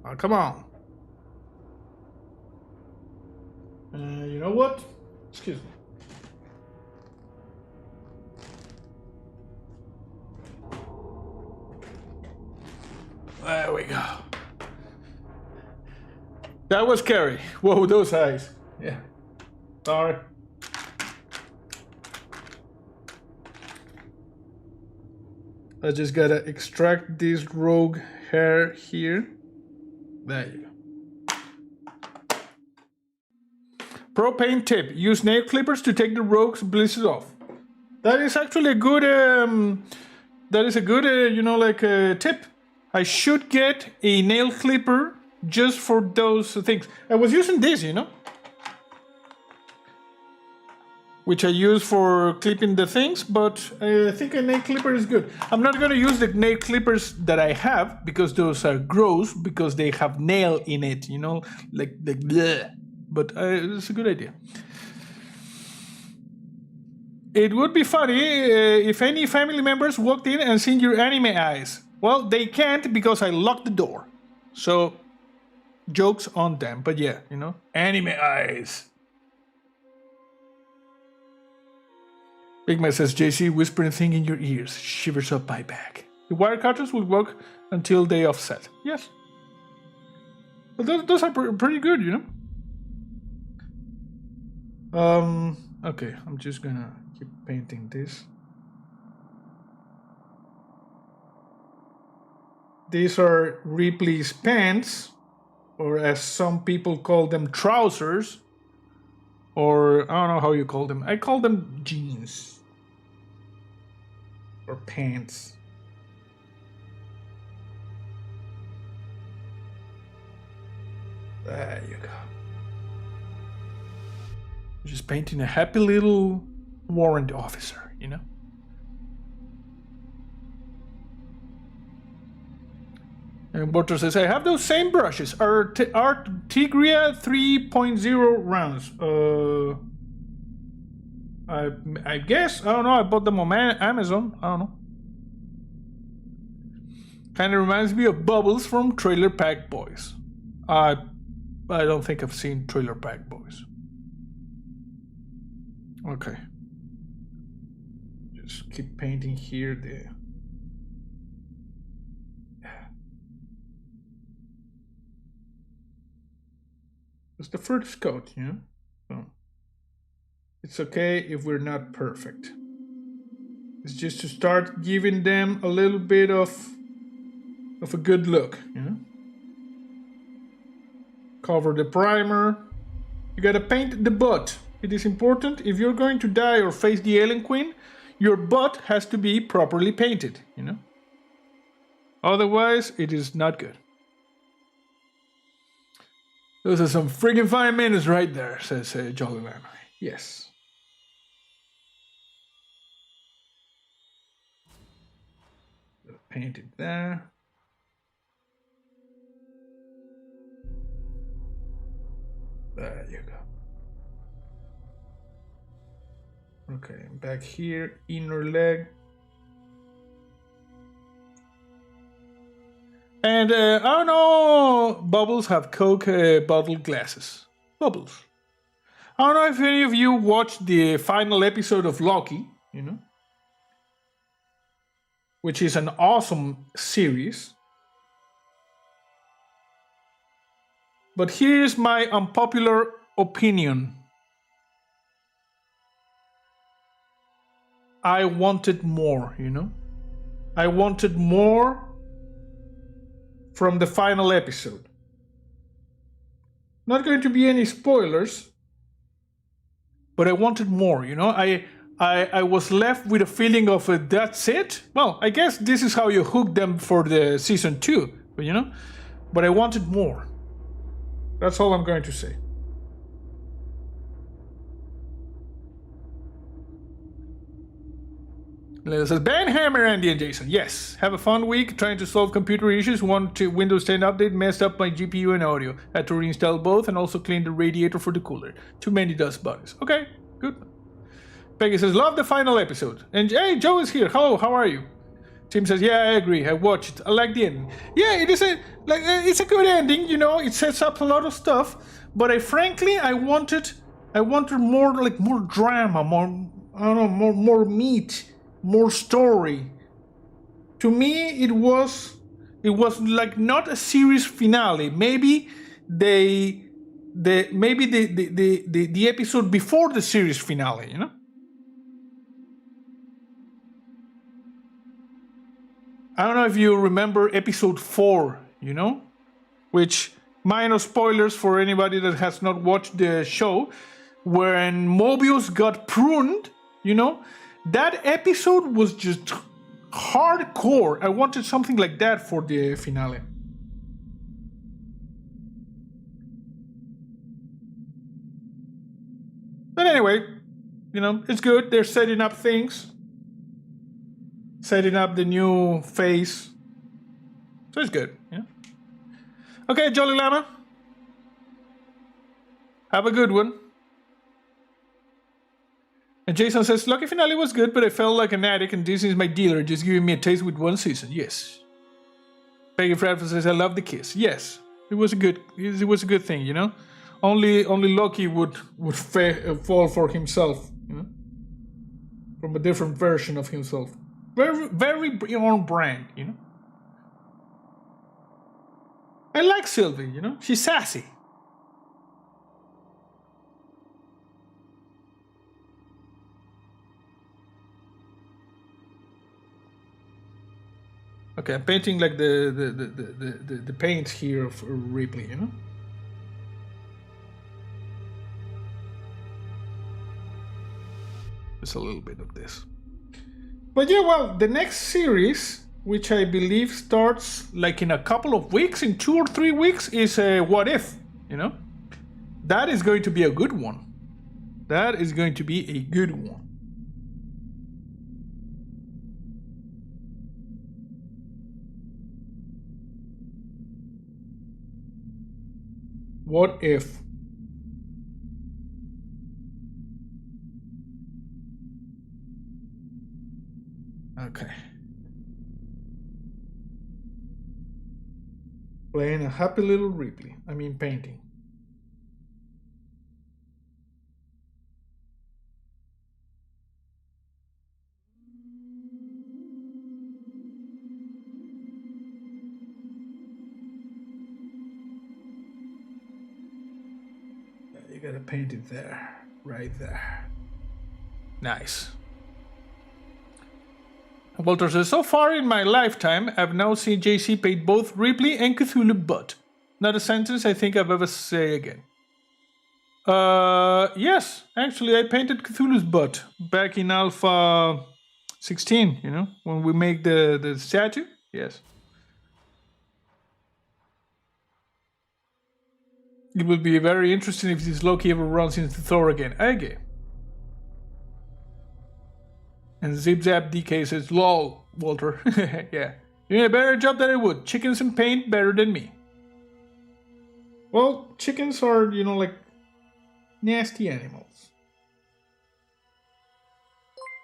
Oh, come on. You know what? Excuse me. There we go. That was scary. Whoa, those eyes. Yeah. Sorry. I just gotta extract this rogue hair here. There you go. Pro paint tip: use nail clippers to take the rogue's blisters off. That is actually a good. That is a good, tip. I should get a nail clipper just for those things. I was using this, you know, which I use for clipping the things, but I think a nail clipper is good. I'm not going to use the nail clippers that I have because those are gross because they have nail in it, you know, like the bleh. But it's a good idea. It would be funny if any family members walked in and seen your anime eyes. Well, they can't because I locked the door. So, jokes on them. But yeah, you know, anime eyes. Big Man says, JC, whispering thing in your ears, shivers up my back. The wire cutters will work until they offset. Yes. But those are pretty good, you know? Okay, I'm just gonna keep painting this. These are Ripley's pants, or as some people call them, trousers. Or, I don't know how you call them. I call them jeans. Or pants. There you go. Just painting a happy little warrant officer, you know? And Borto says, I have those same brushes. Are Tigria 3.0 rounds? I guess. I don't know. I bought them on Amazon. I don't know. Kind of reminds me of Bubbles from Trailer Park Boys. I don't think I've seen Trailer Park Boys. Okay. Just keep painting here. It's the first coat, you know? So it's okay if we're not perfect. It's just to start giving them a little bit of a good look, you know? Cover the primer. You gotta paint the butt. It is important if you're going to die or face the alien queen, your butt has to be properly painted, you know? Otherwise, it is not good. Those are some friggin' 5 minutes right there, says Jolly Lamb. Yes. Paint it there. There you go. Okay, back here, inner leg. And I don't know, Bubbles have Coke bottle glasses. Bubbles. I don't know if any of you watched the final episode of Loki, you know, which is an awesome series. But here's my unpopular opinion. I wanted more, you know? I wanted more from the final episode. Not going to be any spoilers, but I wanted more, you know? I was left with a feeling of that's it? Well, I guess this is how you hook them for the season 2, but you know? But I wanted more. That's all I'm going to say. It says, Ben, Hammer, Andy, and Jason. Yes, have a fun week trying to solve computer issues. Windows 10 update messed up my GPU and audio. Had to reinstall both and also clean the radiator for the cooler. Too many dust bunnies. Okay, good. Peggy says, love the final episode. And hey, Joe is here. Hello, how are you? Tim says, yeah, I agree. I watched it. I like the ending. Yeah, it is it's a good ending, you know. It sets up a lot of stuff, but I wanted more drama, more meat. More story. To me, it was like not a series finale. Maybe the episode before the series finale, you know. I don't know if you remember episode 4, you know, which minor spoilers for anybody that has not watched the show, when Mobius got pruned, you know. That episode was just hardcore. I wanted something like that for the finale. But anyway, you know, it's good. They're setting up things. Setting up the new phase. So it's good, yeah. Okay, Jolly Llama. Have a good one. And Jason says, Lucky finale was good, but I felt like an addict and Disney is my dealer, just giving me a taste with one season. Yes. Peggy Bradford says, I love the kiss. Yes. It was a good thing, you know? Only Loki would fall for himself, you know? From a different version of himself. Very, very on brand, you know? I like Sylvie, you know? She's sassy. Okay, I'm painting like the paint here of Ripley, you know? Just a little bit of this. But yeah, well, the next series, which I believe starts like in a couple of weeks, in 2 or 3 weeks, is What If, you know? That is going to be a good one. That is going to be a good one. What if? Okay. Playing a happy little Ripley. I mean painting. You gotta paint it there. Right there. Nice. Walter says, so far in my lifetime, I've now seen JC paint both Ripley and Cthulhu butt. Not a sentence I think I've ever say again. Yes, actually I painted Cthulhu's butt back in Alpha 16, you know, when we make the statue. Yes. It will be very interesting if this Loki ever runs into Thor again. Okay. And Zip Zap DK says, lol, Walter. Yeah. You did a better job than I would. Chickens and paint better than me. Well, chickens are, you know, like nasty animals.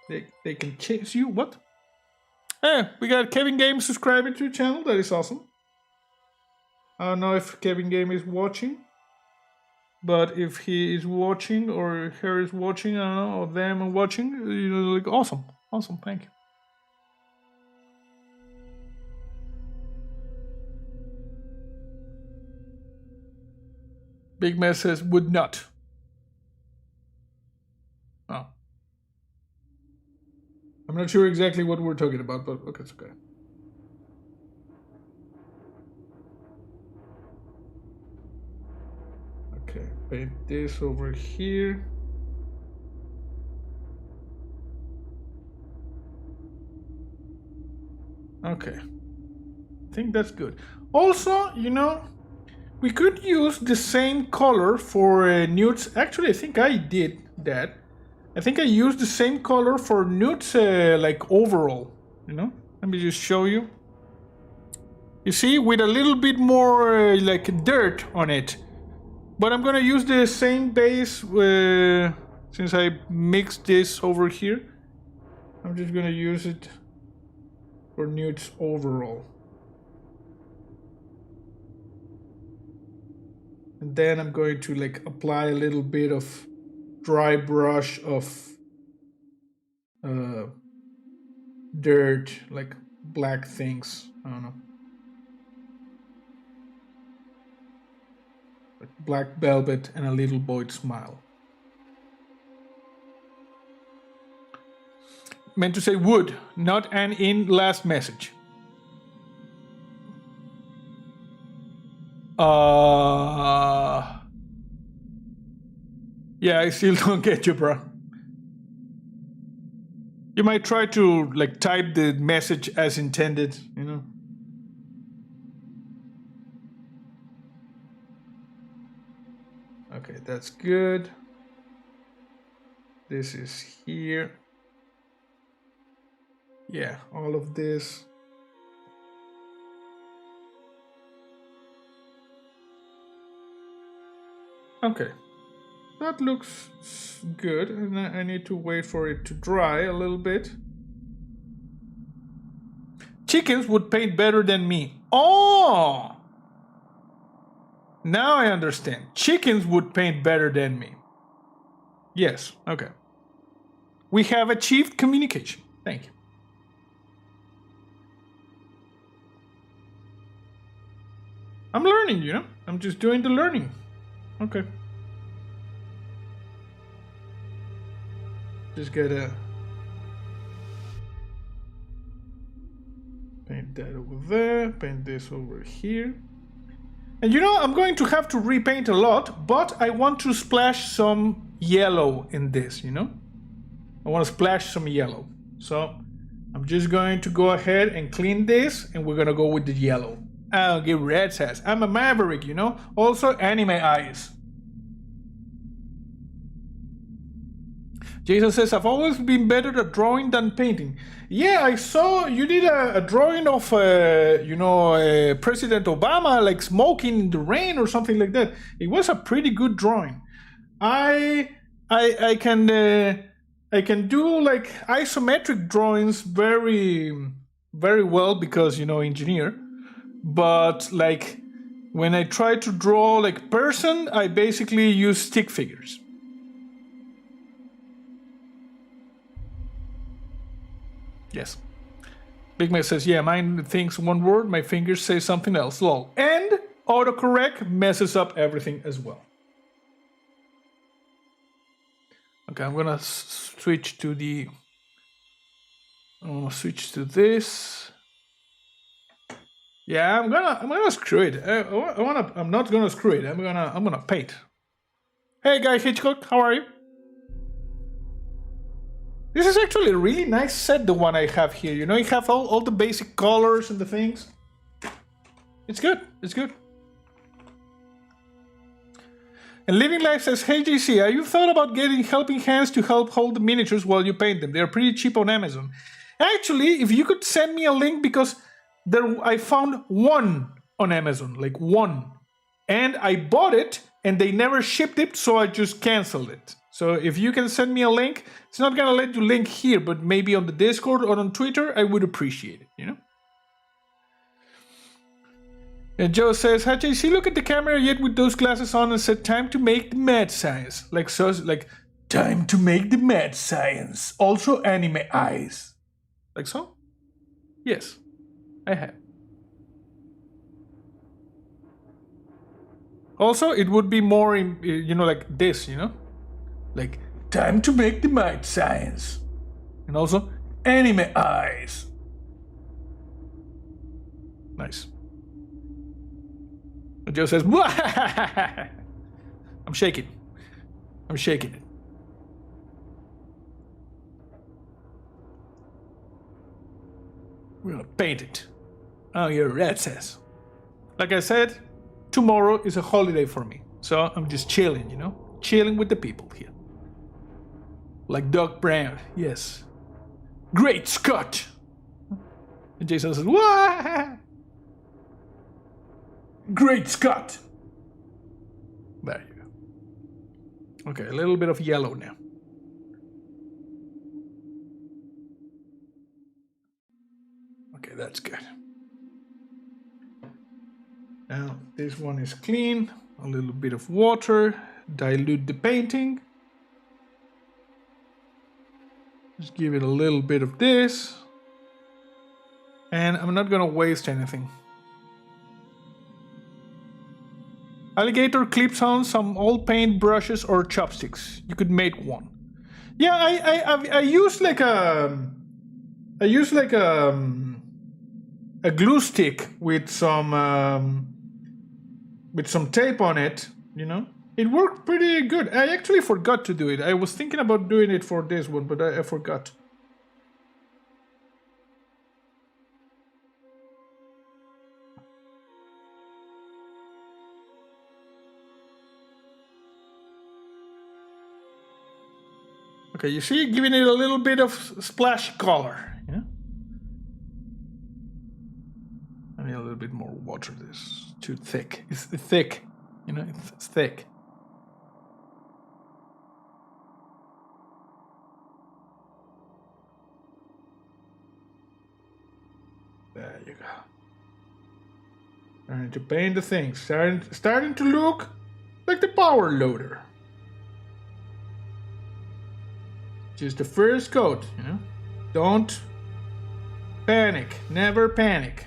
They can chase you. What? We got Kevin Game subscribing to the channel. That is awesome. I don't know if Kevin Game is watching. But if he is watching or her is watching, I don't know, or them are watching, you know, like awesome. Awesome, thank you. Big Mess says, would not. Oh. I'm not sure exactly what we're talking about, but okay, it's okay. Okay, paint this over here. Okay, I think that's good. Also, you know, we could use the same color for Newt's. Actually, I think I did that. I think I used the same color for Newt's like overall. You know, let me just show you. You see, with a little bit more like dirt on it. But I'm gonna use the same base since I mixed this over here. I'm just gonna use it for Newt's overall. And then I'm going to like apply a little bit of dry brush of dirt, like black things. I don't know. Like black velvet and a little boy's smile. Meant to say would, not an in last message. Yeah, I still don't get you, bro. You might try to like type the message as intended, you know. Okay, that's good. This is here. Yeah, all of this. Okay, that looks good, and I need to wait for it to dry a little bit. Chickens would paint better than me. Oh! Now I understand. Chickens would paint better than me. Yes, okay. We have achieved communication. Thank you. I'm learning, you know? I'm just doing the learning. Okay. Just gotta paint that over there, paint this over here. And you know, I'm going to have to repaint a lot, but I want to splash some yellow in this, you know? I want to splash some yellow. So I'm just going to go ahead and clean this, and we're gonna go with the yellow. I don't give rat's ass. I'm a maverick, you know? Also, anime eyes. Jason says, I've always been better at drawing than painting. Yeah, I saw you did a drawing of, President Obama, like smoking in the rain or something like that. It was a pretty good drawing. I can do like isometric drawings very, very well because, you know, engineer. But like when I try to draw like person, I basically use stick figures. Yes. Big Man says, yeah, mine thinks one word, my fingers say something else. Lol. And autocorrect messes up everything as well. Okay, I'm gonna switch to the. I'm gonna switch to this. Yeah, I'm gonna screw it. I'm not gonna screw it. I'm gonna paint. Hey, Guy Hitchcock, how are you? This is actually a really nice set, the one I have here. You know, you have all the basic colors and the things. It's good. It's good. And Living Life says, hey JC, have you thought about getting helping hands to help hold the miniatures while you paint them? They're pretty cheap on Amazon. Actually, if you could send me a link, because I found one on Amazon, like one. And I bought it and they never shipped it, so I just canceled it. So if you can send me a link, it's not gonna let you link here, but maybe on the Discord or on Twitter, I would appreciate it, you know? And Joe says, hi JC, look at the camera yet with those glasses on and said, time to make the mad science. Like time to make the mad science. Also anime eyes. Like so? Yes, I have. Also, it would be more in, you know, like this, you know? Like, time to make the mad science. And also, anime eyes. Nice. And Joe says, I'm I'm shaking. I'm shaking it. We're gonna paint it. Oh, your red says. Like I said, tomorrow is a holiday for me. So I'm just chilling, you know? Chilling with the people here. Like Doc Brown, yes. Great Scott! And Jason says, what? Great Scott! There you go. Okay, a little bit of yellow now. Okay, that's good. Now, this one is clean. A little bit of water. Dilute the painting. Just give it a little bit of this. And I'm not gonna waste anything. Alligator clips on some old paint brushes or chopsticks. You could make one. Yeah, I use like a glue stick with some tape on it. You know, it worked pretty good. I actually forgot to do it. I was thinking about doing it for this one, but I forgot. Okay, you see, giving it a little bit of splash color. Yeah. I need a little bit more water. This is too thick. It's thick. You know, it's thick. There you go. Starting to paint the thing. Starting to look like the power loader. Just the first coat, you know. Don't panic. Never panic.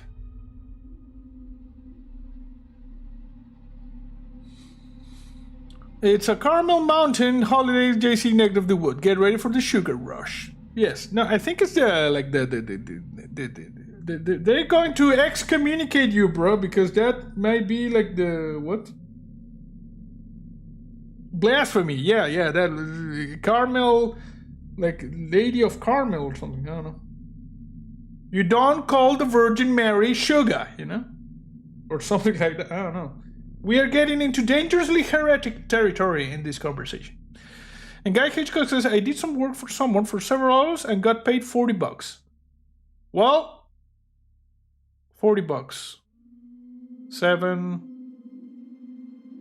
It's a Carmel Mountain holiday JC neck of the wood. Get ready for the sugar rush. Yes. No, I think it's they're going to excommunicate you, bro, because that might be like the what? Blasphemy. Yeah, that Carmel, like Lady of Carmel or something. I don't know. You don't call the Virgin Mary sugar, you know, or something like that. I don't know. We are getting into dangerously heretic territory in this conversation. And Guy Hitchcock says, I did some work for someone for several hours and got paid $40. Well, $40. 7.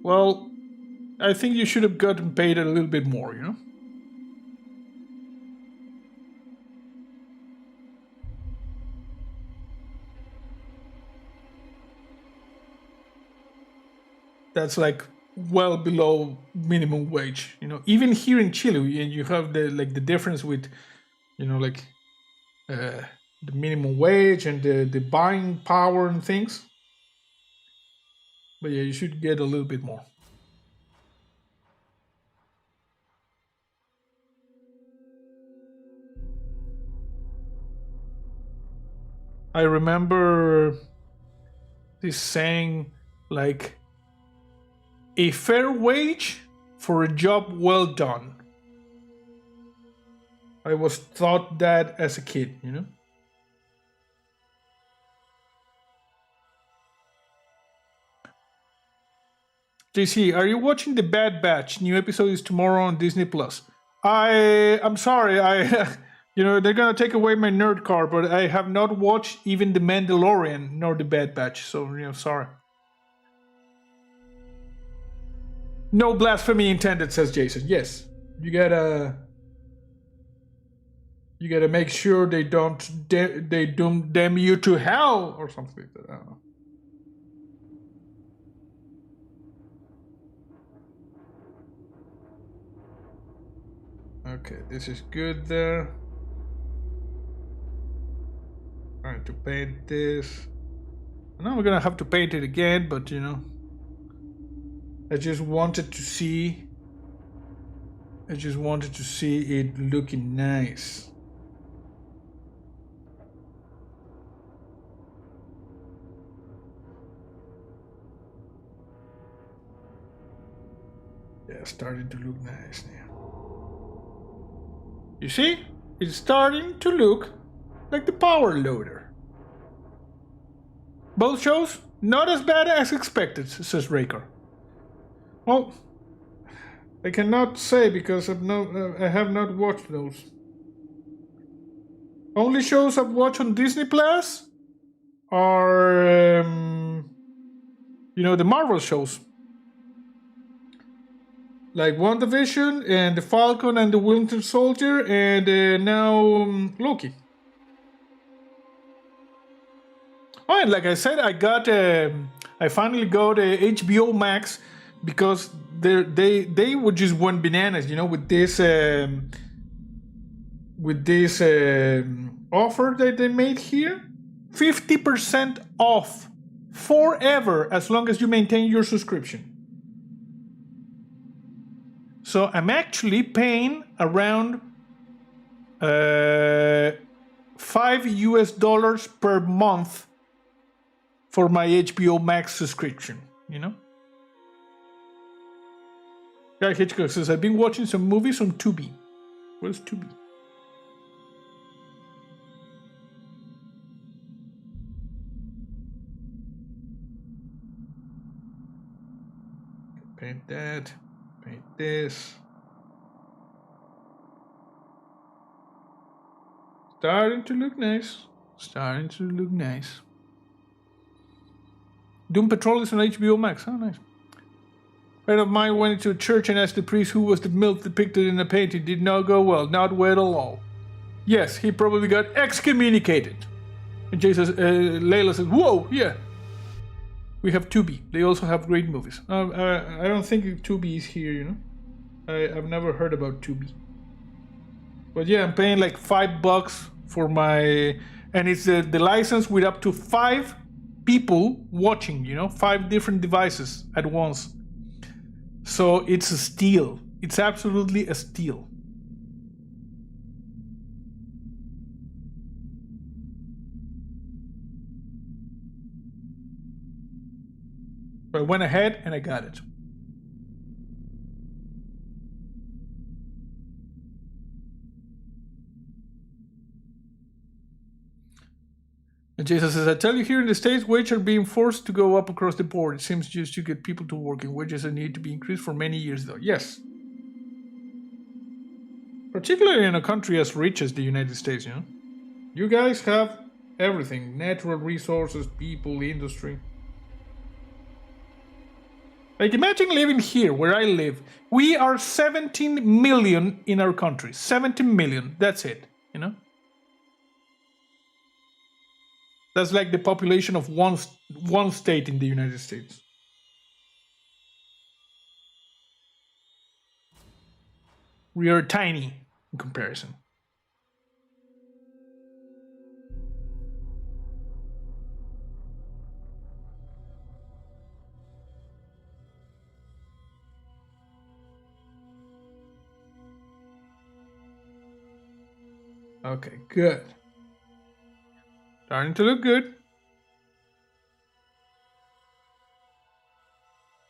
Well, I think you should have gotten paid a little bit more, you know? That's like well below minimum wage, you know. Even here in Chile, you have the difference with, you know, like the minimum wage and the buying power and things. But yeah, you should get a little bit more. I remember this saying, like, a fair wage for a job well done. I was taught that as a kid, you know? JC, are you watching The Bad Batch? New episode is tomorrow on Disney Plus. I'm sorry, you know, they're gonna take away my nerd card, but I have not watched even The Mandalorian nor The Bad Batch, so, you know, sorry. No blasphemy intended, says Jason. Yes, you gotta make sure they don't they damn you to hell or something like that. I don't know. Okay, this is good there. Trying to paint this. Now we're gonna have to paint it again, but you know, I just wanted to see it looking nice. Yeah, starting to look nice now. You see? It's starting to look like the power loader. Both shows not as bad as expected, says Raker. Well, I cannot say because I have not watched those. Only shows I've watched on Disney Plus are, the Marvel shows. Like WandaVision and the Falcon and the Winter Soldier and now Loki. Oh, and like I said, I finally got HBO Max because they would just went bananas, with this offer that they made here. 50% off forever as long as you maintain your subscription. So I'm actually paying around $5 per month for my HBO Max subscription, Guy Hitchcock says, I've been watching some movies on Tubi. What is Tubi? Paint that. Paint this. Starting to look nice. Starting to look nice. Doom Patrol is on HBO Max. Oh, nice. A friend of mine went into a church and asked the priest who was the MILF depicted in the painting. Did not go well. Not well at all. Yes, he probably got excommunicated. And Layla says, whoa, yeah. We have Tubi. They also have great movies. I don't think Tubi is here, I've never heard about Tubi. But yeah, I'm paying like $5 for my... And it's the license with up to 5 people watching, 5 different devices at once. So it's a steal. It's absolutely a steal. I went ahead and I got it. And Jason says, I tell you, here in the States, wages are being forced to go up across the board. It seems just to get people to work, and wages need to be increased for many years, though. Yes. Particularly in a country as rich as the United States, You guys have everything. Natural resources, people, industry. Like, imagine living here, where I live. We are 17 million in our country. 17 million. That's it, That's like the population of one state in the United States. We are tiny in comparison. Okay, good. Starting to look good.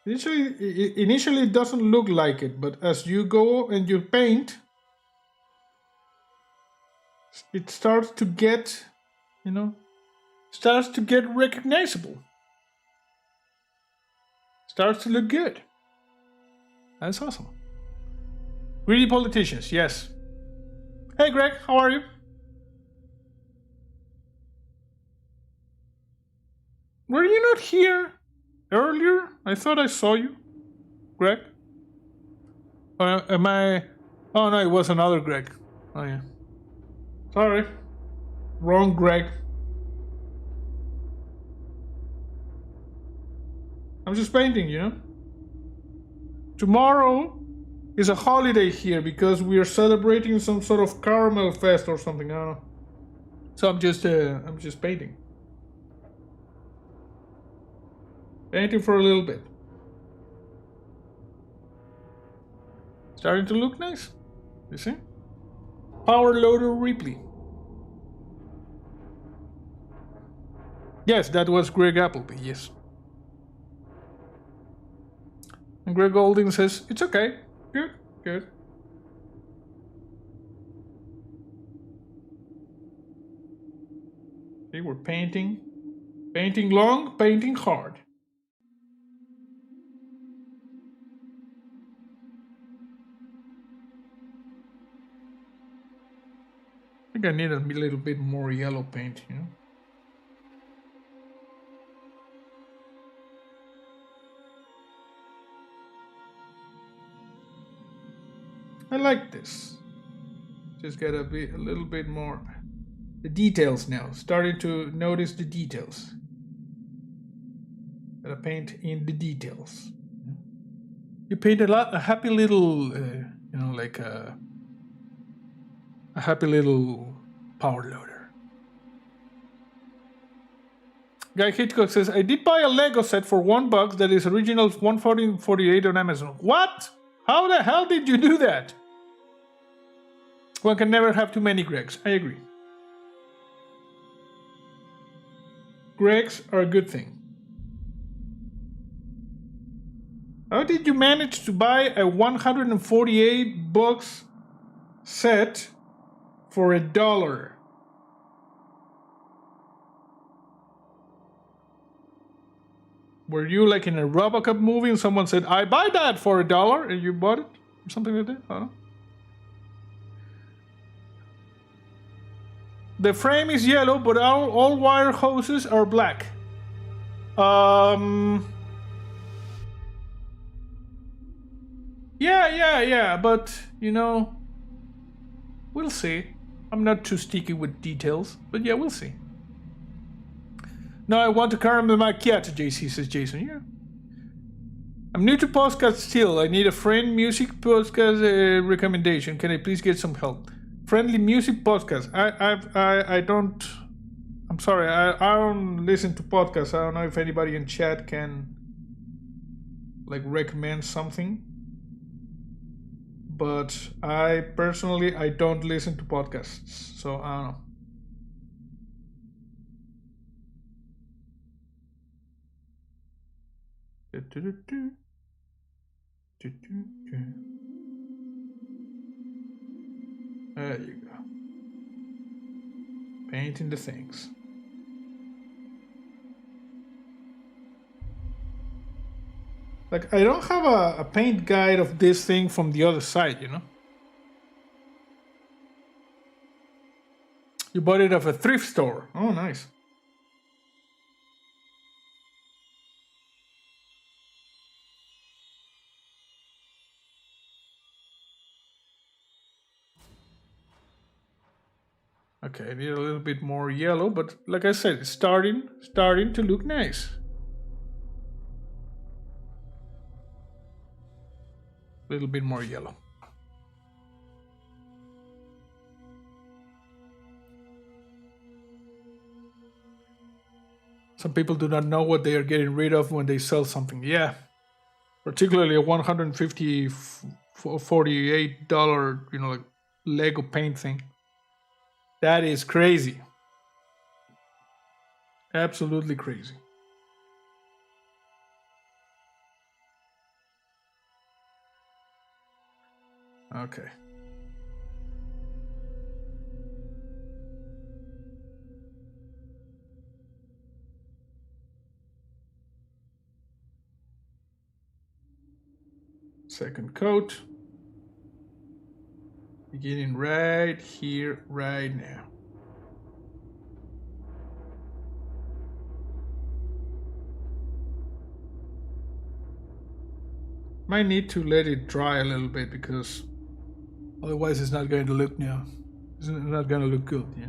Initially it doesn't look like it, but as you go and you paint, it starts to get, recognizable. Starts to look good. That's awesome. Greedy politicians, yes. Hey Greg, how are you? Were you not here earlier? I thought I saw you, Greg. Am I? Oh no, it was another Greg. Oh yeah. Sorry. Wrong Greg. I'm just painting, Tomorrow is a holiday here because we are celebrating some sort of caramel fest or something. I don't know. So I'm just painting. Painting for a little bit. Starting to look nice. You see? Power loader Ripley. Yes, that was Greg Appleby, yes. And Greg Golding says, it's okay. Good, good. Okay, we're painting. Painting long, painting hard. I think I need a little bit more yellow paint, you know? I like this. Just gotta be a little bit more. The details now. Starting to notice the details. Gotta paint in the details. You paint a happy little, you know, like a happy little power loader. Guy Hitchcock says, I did buy a Lego set for $1 that is original 148 on Amazon. What? How the hell did you do that? One can never have too many Gregs. I agree. Gregs are a good thing. How did you manage to buy a 148 bucks set for $1? Were you like in a Robocop movie and someone said, I buy that for $1 and you bought it? Or something like that? I don't know. The frame is yellow, but all wire hoses are black. Yeah, but, you know, we'll see. I'm not too sticky with details, but yeah, we'll see. No, I want to caramel macchiato, JC, says Jason. Yeah. I'm new to podcast still. I need a friend music podcast recommendation. Can I please get some help? Friendly music podcast. I don't. I'm sorry. I don't listen to podcasts. I don't know if anybody in chat can like recommend something. But I personally don't listen to podcasts, so I don't know. There you go. Painting the things. Like, I don't have a paint guide of this thing from the other side, you know? You bought it at a thrift store. Oh, nice. Okay, I need a little bit more yellow, but like I said, it's starting to look nice. A little bit more yellow. Some people do not know what they are getting rid of when they sell something. Yeah, particularly a $148, you know, like Lego paint thing. That is crazy. Absolutely crazy. Okay. Second coat. Beginning right here, right now. Might need to let it dry a little bit because otherwise it's not going to look it's not going to look good, yeah?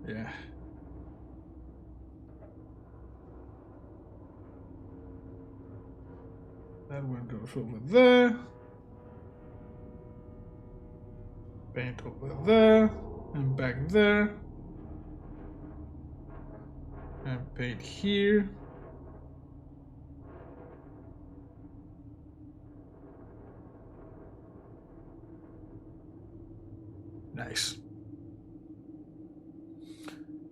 Yeah. That one goes over there. Paint over there. And back there. And paint here. Nice.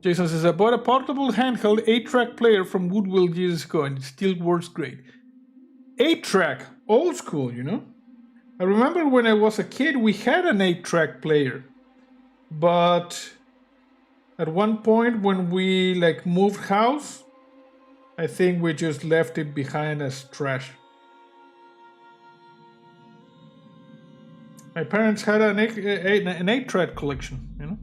Jason says, I bought a portable handheld 8-track player from Goodwill years ago and it still works great. 8-track, old school, you know? I remember when I was a kid, we had an 8-track player. But at one point when we moved house, I think we just left it behind as trash. My parents had an 8-track collection, you know?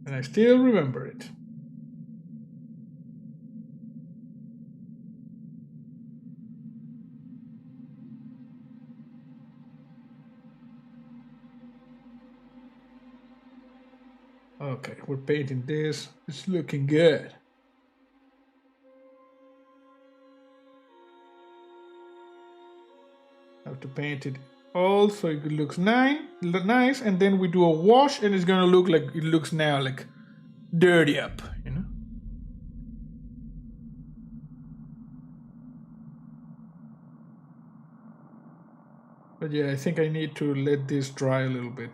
And I still remember it. Okay, we're painting this. It's looking good. Have to paint it all so it looks nice, and then we do a wash, and it's gonna look like it looks now, like dirty up, you know. But yeah, I think I need to let this dry a little bit.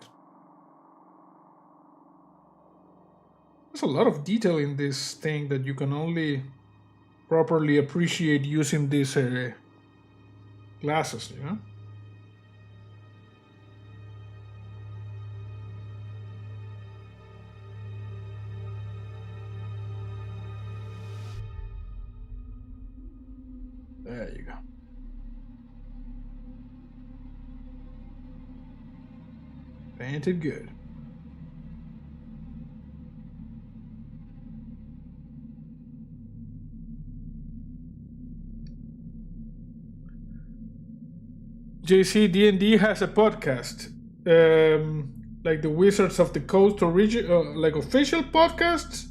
There's a lot of detail in this thing that you can only properly appreciate using these glasses, you know? There you go. Painted good. JC D&D has a podcast, like the Wizards of the Coast like official podcasts.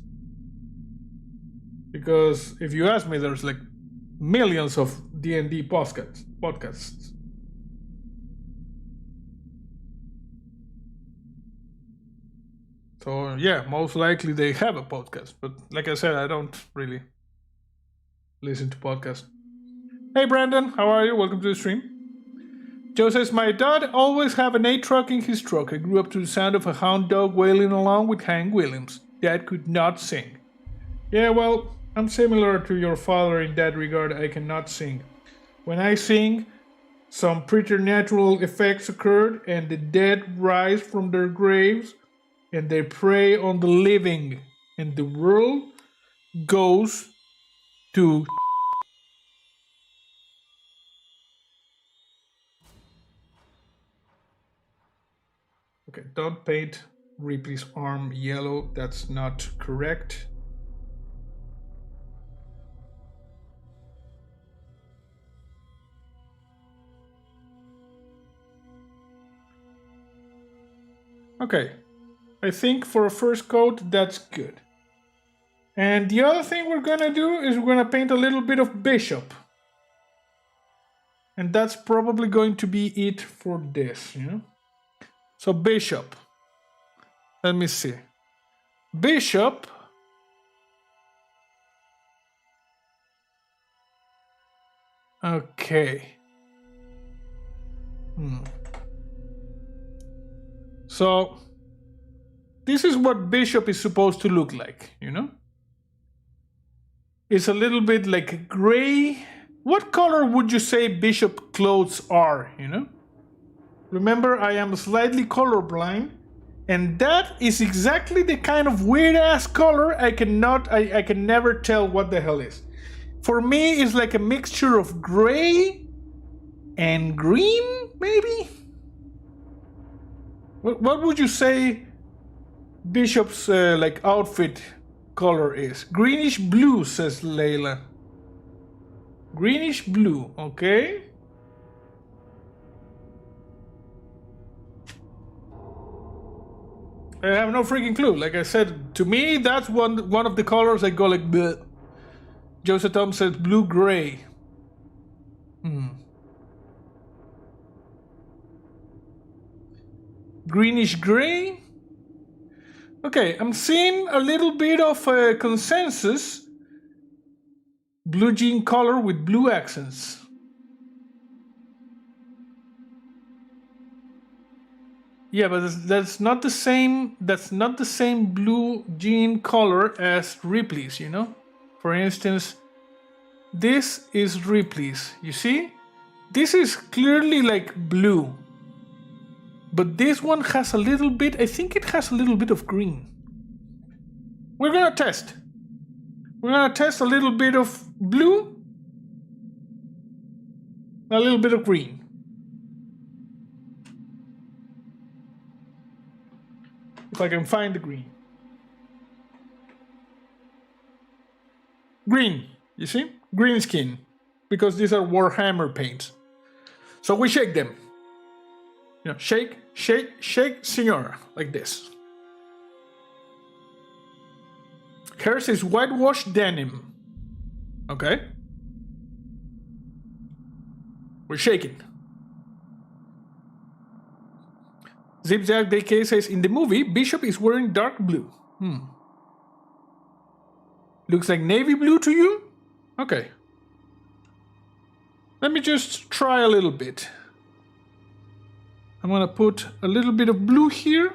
Because if you ask me, there's like millions of D&D podcasts. So yeah, most likely they have a podcast. But like I said, I don't really listen to podcasts. Hey Brandon, how are you? Welcome to the stream. Joe says, my dad always have an 8-track in his truck. I grew up to the sound of a hound dog wailing along with Hank Williams. Dad could not sing. Yeah, well, I'm similar to your father in that regard. I cannot sing. When I sing, some preternatural effects occurred and the dead rise from their graves and they prey on the living. And the world goes to... Okay, don't paint Ripley's arm yellow. That's not correct. Okay, I think for a first coat, that's good. And the other thing we're gonna do is we're gonna paint a little bit of Bishop. And that's probably going to be it for this, you know? So Bishop, let me see. Bishop, okay. So this is what Bishop is supposed to look like, you know? It's a little bit like gray. What color would you say Bishop clothes are, you know? Remember, I am slightly colorblind, and that is exactly the kind of weird-ass color I can never tell what the hell is. For me, it's like a mixture of gray and green, maybe? What would you say Bishop's outfit color is? Greenish blue, says Layla. Greenish blue, okay. I have no freaking clue. Like I said, to me, that's one of the colors I go like, bleh. Joseph Tom says blue-gray. Greenish-gray? Okay, I'm seeing a little bit of a consensus. Blue jean color with blue accents. Yeah, but that's not the same. That's not the same blue jean color as Ripley's. You know, for instance, this is Ripley's. You see, this is clearly like blue, but this one has a little bit. I think it has a little bit of green. We're gonna test. We're gonna test a little bit of blue, a little bit of green. If I can find the green. Green, you see? Green skin. Because these are Warhammer paints. So we shake them. You know, shake, shake, shake, senor. Like this. Hers is whitewashed denim. Okay? We're shaking. Zigzag DK says, in the movie, Bishop is wearing dark blue. Looks like navy blue to you? Okay. Let me just try a little bit. I'm gonna put a little bit of blue here.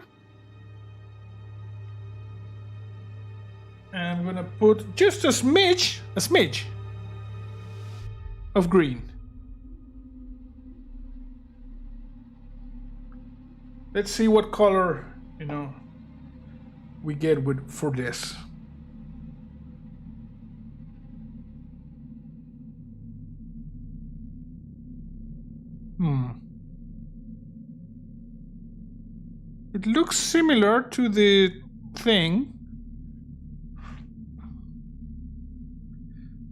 And I'm gonna put just a smidge of green. Let's see what color, you know, we get for this. It looks similar to the thing.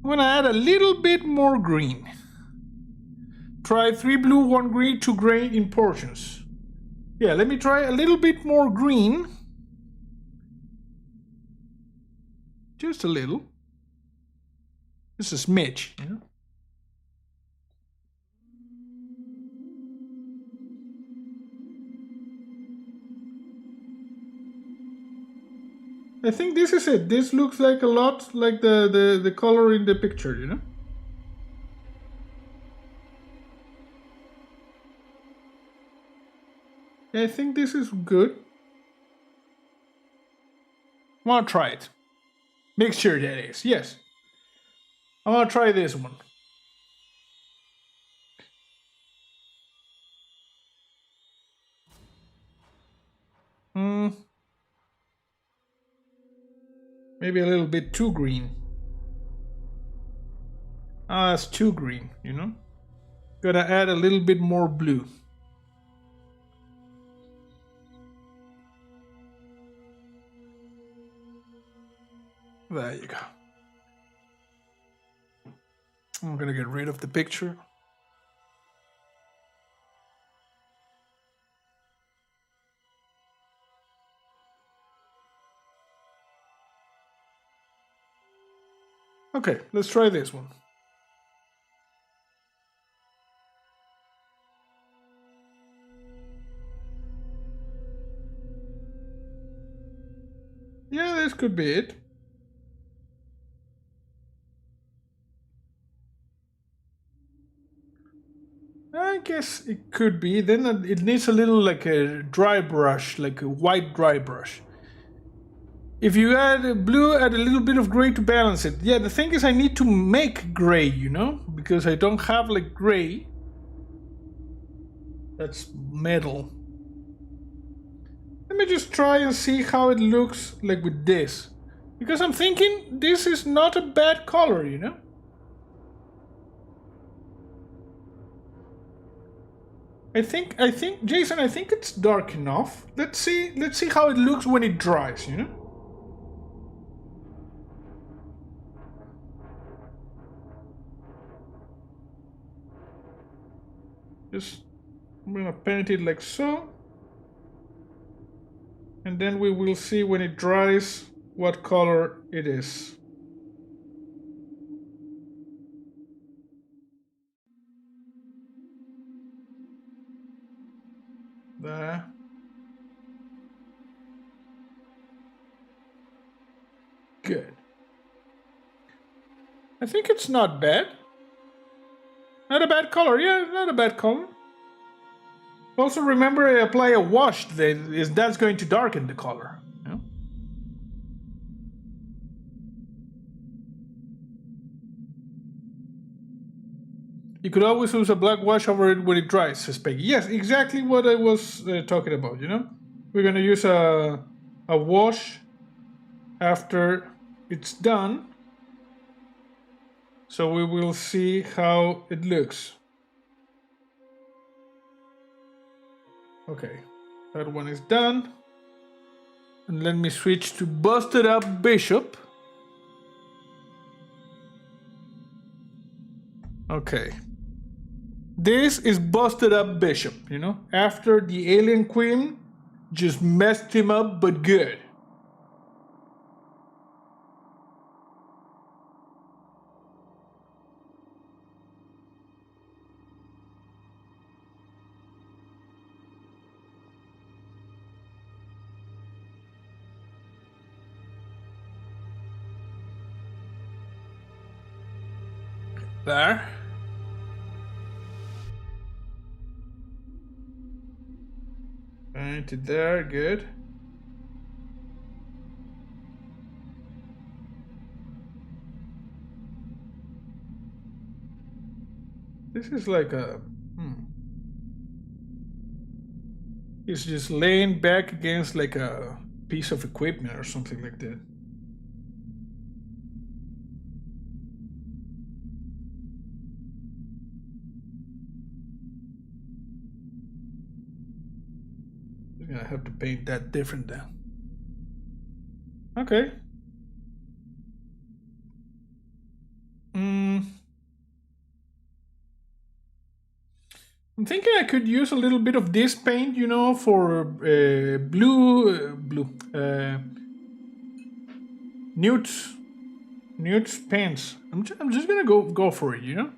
I'm gonna add a little bit more green. Try 3 blue, 1 green, 2 gray in portions. Yeah, let me try a little bit more green. Just a little. Just a smidge, you know? I think this is it. This looks like a lot like the color in the picture, you know? I think this is good. I want to try it. Mixture that is, yes. I want to try this one. Maybe a little bit too green. Ah, that's too green, you know? Gotta add a little bit more blue. There you go. I'm gonna get rid of the picture. Okay, let's try this one. Yeah, this could be it. I guess it could be. Then it needs a little like a dry brush, like a white dry brush. If you add blue, add a little bit of gray to balance it. Yeah, the thing is I need to make gray, you know? Because I don't have like gray. That's metal. Let me just try and see how it looks like with this. Because I'm thinking this is not a bad color, you know? I think, Jason, I think it's dark enough. Let's see how it looks when it dries, you know? Just, I'm gonna paint it like so. And then we will see when it dries what color it is. There. Good. I think it's not bad. Not a bad color, yeah, not a bad color. Also remember, apply a wash. That's going to darken the color. You know? You could always use a black wash over it when it dries, says Peggy. Yes, exactly what I was talking about, you know? We're going to use a wash after it's done. So we will see how it looks. Okay, that one is done. And let me switch to Busted Up Bishop. Okay. This is Busted Up Bishop, you know? After the Alien Queen just messed him up, but good. There. And there, good. This is like a... He's just laying back against like a piece of equipment or something like that. I'm gonna have to paint that different then. Okay. I'm thinking I could use a little bit of this paint, you know, for Newt's pants. I'm just gonna go for it, you know.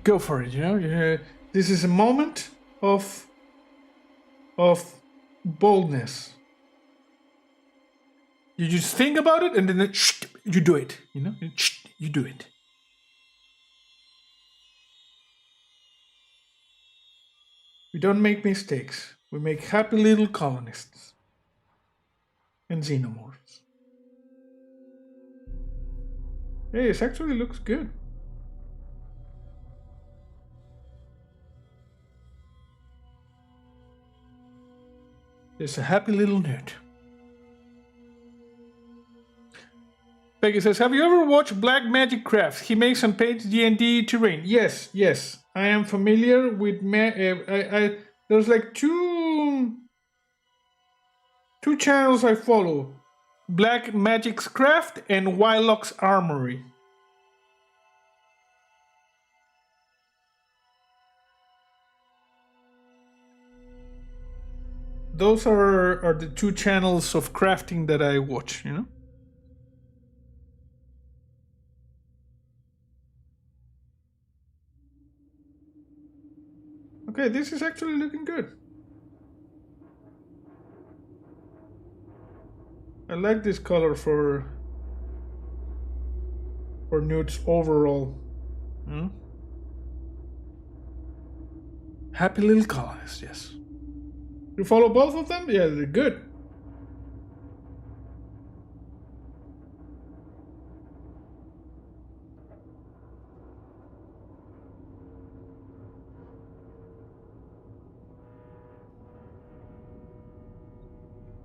Go for it, you know. This is a moment of boldness. You just think about it and then you do it, you know. You do it. We don't make mistakes. We make happy little colonists and xenomorphs. Hey, it actually looks good. It's a happy little Newt. Peggy says, have you ever watched Black Magic Crafts? He makes and paints D&D terrain. Yes. I am familiar with... there's like two channels I follow. Black Magic's Craft and Wylock's Armory. Those are the two channels of crafting that I watch, you know? Okay, this is actually looking good. I like this color for Newt's overall. Happy little colors, yes. You follow both of them? Yeah, they're good.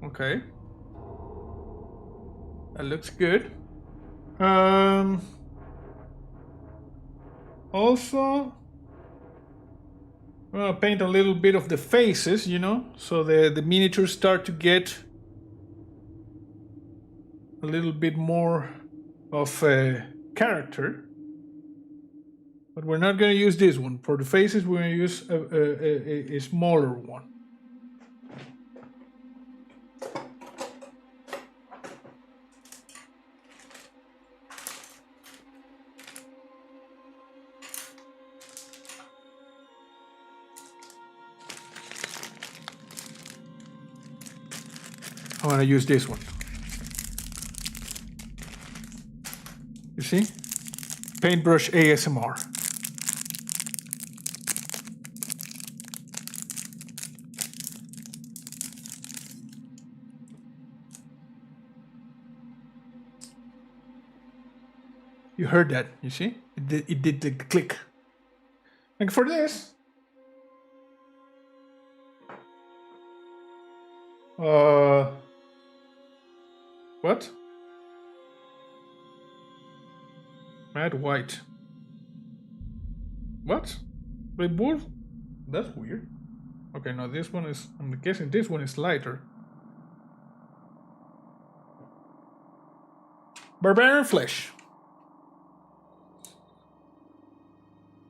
Okay. That looks good. Also, I'm gonna paint a little bit of the faces, you know, so the miniatures start to get a little bit more of a character. But we're not gonna use this one. For the faces, we're gonna use a smaller one. I want to use this one. You see? Paintbrush ASMR. You heard that, you see? It did the click. And for this, what? Matte white. What? Wait, both? That's weird. Okay, no, this one is, I'm guessing this one is lighter. Barbarian flesh.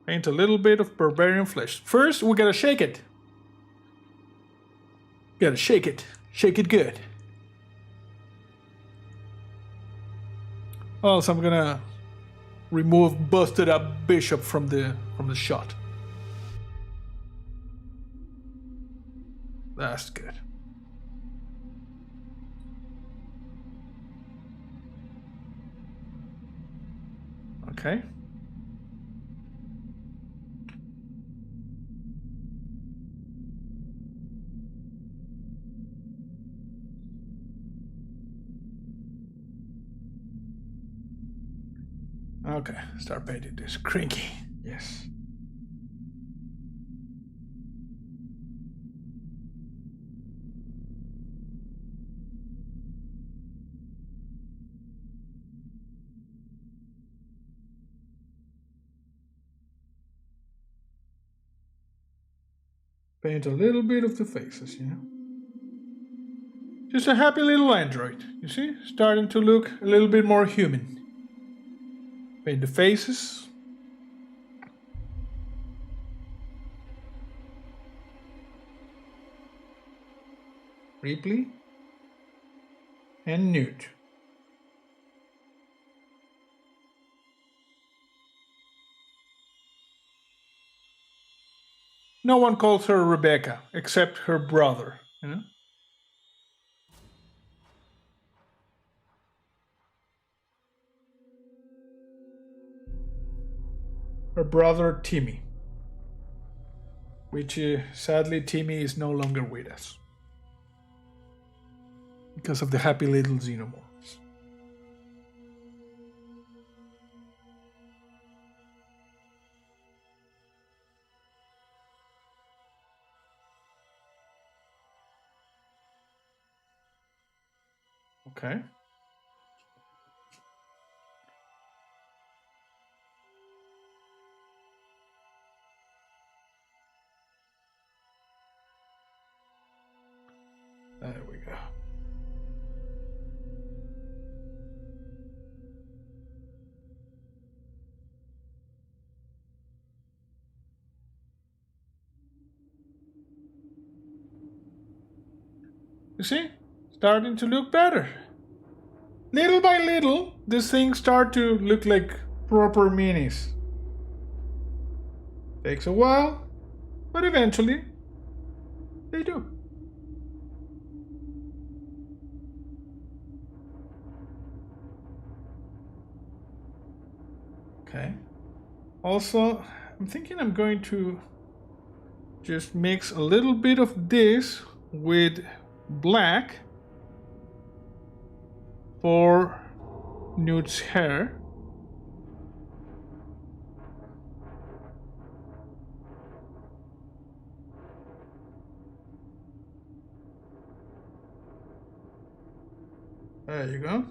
Paint a little bit of barbarian flesh. First, we gotta shake it. Gotta shake it. Shake it good. Also, I'm gonna remove busted up bishop from the shot. That's good. Okay. Okay, start painting this. Crinky. Yes. Paint a little bit of the faces, you know. Just a happy little android, you see? Starting to look a little bit more human. Paint the faces. Ripley and Newt. No one calls her Rebecca except her brother, you know? Her brother Timmy. Which sadly Timmy is no longer with us. Because of the happy little Xenomorphs. Okay. There we go. You see? Starting to look better. Little by little, these things start to look like proper minis. Takes a while, but eventually, they do. Okay. Also, I'm thinking I'm going to just mix a little bit of this with black for Newt's hair. There you go.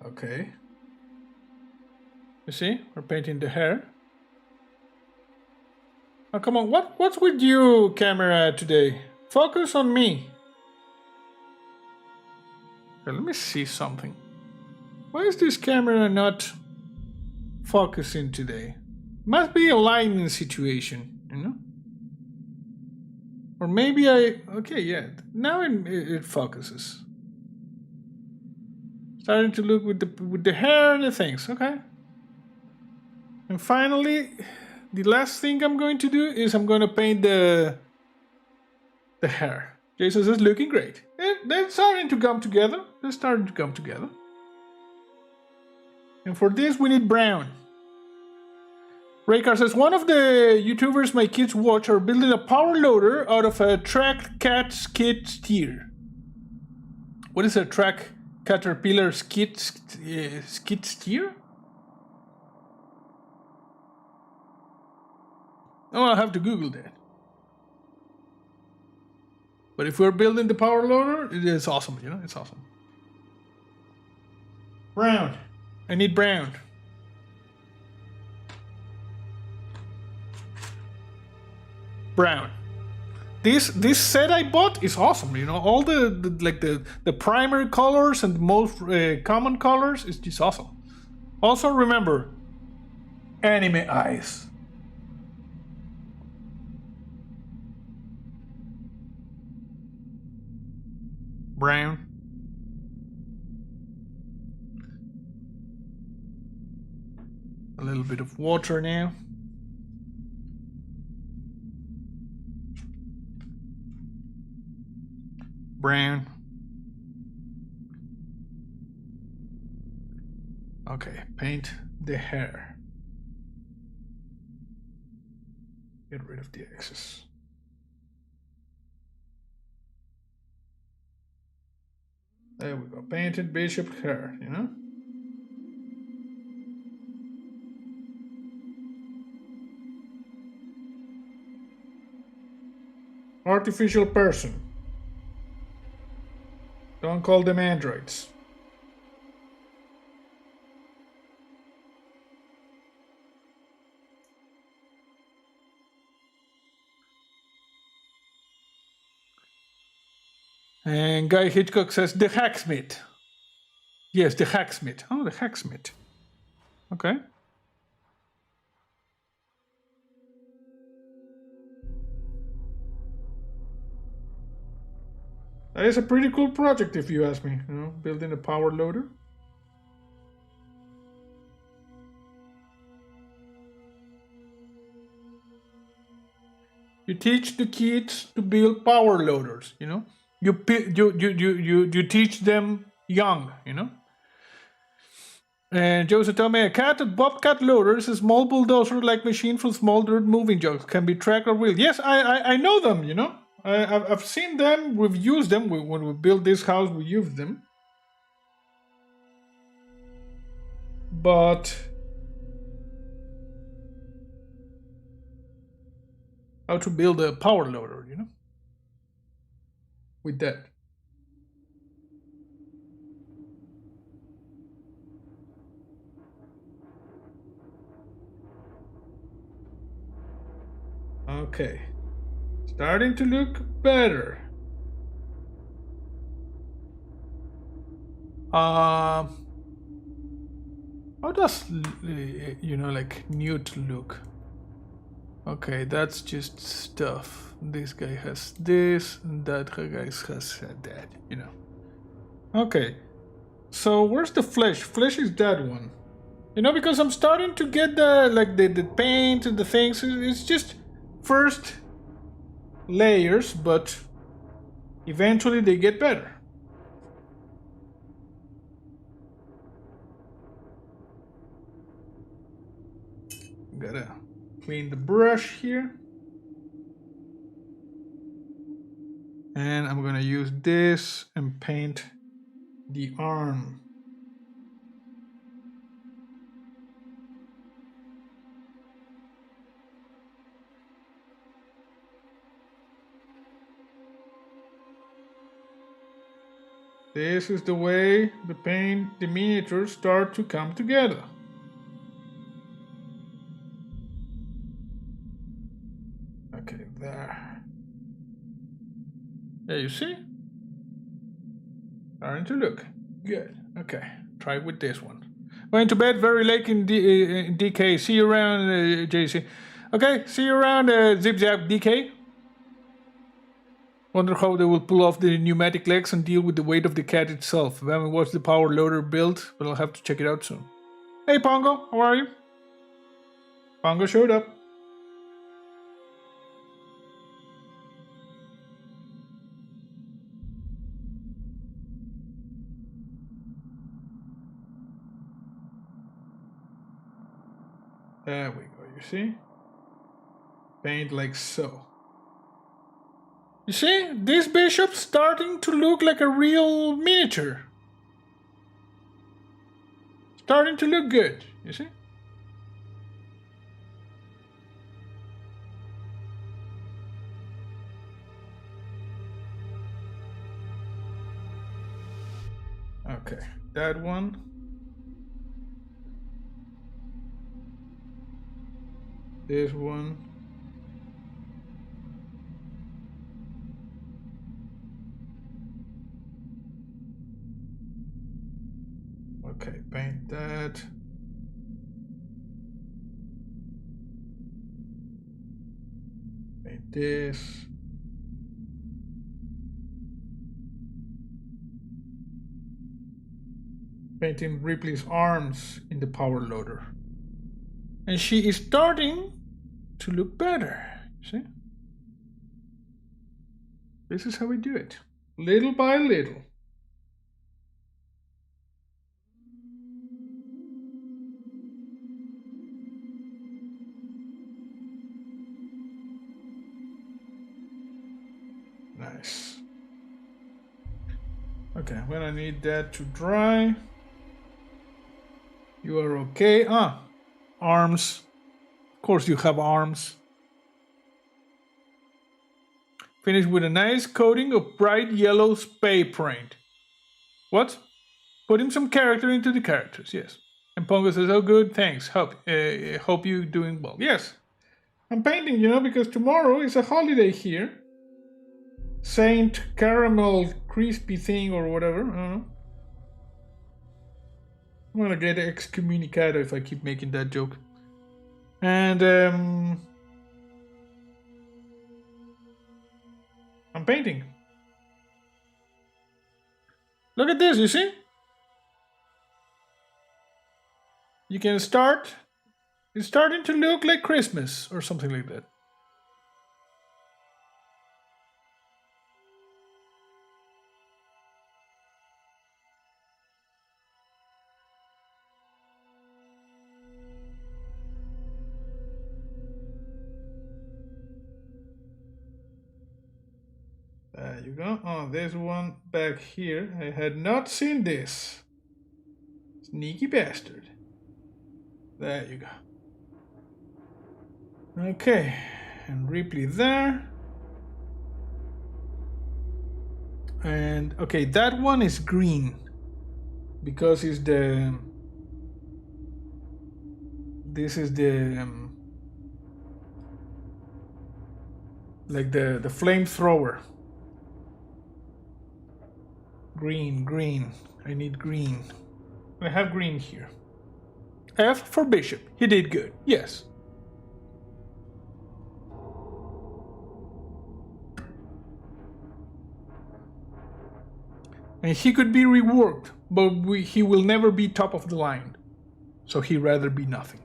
Okay. You see, we're painting the hair. Oh, come on, what's with you, camera, today? Focus on me. Okay, let me see something. Why is this camera not focusing today? Must be a lighting situation, you know? Or maybe okay, yeah, now it focuses. Starting to look with the hair and the things, okay. And finally, the last thing I'm going to do is I'm going to paint the hair. Jason says looking great. They're starting to come together. They're starting to come together. And for this we need brown. Raycar says, one of the YouTubers my kids watch are building a power loader out of a track cat skid steer. What is a track caterpillar skid steer? Oh, I'll have to Google that. But if we're building the power loader, it is awesome, you know? It's awesome. Brown. I need brown. Brown. This set I bought is awesome, you know? All the primary colors and the most common colors is just awesome. Also remember, anime eyes. Brown. A little bit of water now. Brown. Okay, paint the hair. Get rid of the excess. There we go. Painted bishop hair, you know? Artificial person. Don't call them androids. And Guy Hitchcock says, the hacksmith. Yes, the hacksmith. Oh, the hacksmith. Okay. That is a pretty cool project, if you ask me. You know, building a power loader. You teach the kids to build power loaders. You know, you teach them young. You know. And Joseph told me a bobcat loader is a small bulldozer-like machine for small dirt moving jobs. Can be tracked or wheeled. Yes, I know them. You know. I've seen them, we've used them, when we built this house we used them. But how to build a power loader, you know? With that. Okay. Starting to look better. How does, you know, like Newt look? Okay, that's just stuff. This guy has this, and that guy has that, you know. Okay. So where's the flesh? Flesh is that one. You know, because I'm starting to get the paint and the things. It's just first layers, but eventually they get better. Gotta clean the brush here. And I'm gonna use this and paint the arm. This is the way the miniatures start to come together. Okay, there. Yeah, you see? Starting to look good. Okay, try with this one. Going to bed very late in DK. See you around, JC. Okay, see you around, Zip Zap DK. Wonder how they will pull off the pneumatic legs and deal with the weight of the cat itself. We haven't watched the power loader build, but I'll have to check it out soon. Hey Pongo, how are you? Pongo showed up. There we go, you see? Paint like so. You see, this bishop's starting to look like a real miniature. Starting to look good, you see? Okay, that one. This one. Okay, paint that. Paint this. Painting Ripley's arms in the power loader. And she is starting to look better. See? This is how we do it. Little by little. Nice. Okay, I'm gonna need that to dry. You are okay. Arms. Of course you have arms. Finish with a nice coating of bright yellow spray paint. What? Putting some character into the characters, yes. And Pongo says, oh good, thanks. Hope you're doing well. Yes. I'm painting, you know, because tomorrow is a holiday here. Saint Caramel Crispy thing or whatever. I don't know. I'm gonna get excommunicado if I keep making that joke. And I'm painting. Look at this, you see? You can start. It's starting to look like Christmas or something like that. There you go. Oh, there's one back here. I had not seen this. Sneaky bastard. There you go. Okay. And Ripley there. And okay, that one is green. Because it's the... This is the... like the flamethrower. Green. I need green. I have green here. F for Bishop. He did good. Yes. And he could be reworked, but he will never be top of the line. So he'd rather be nothing.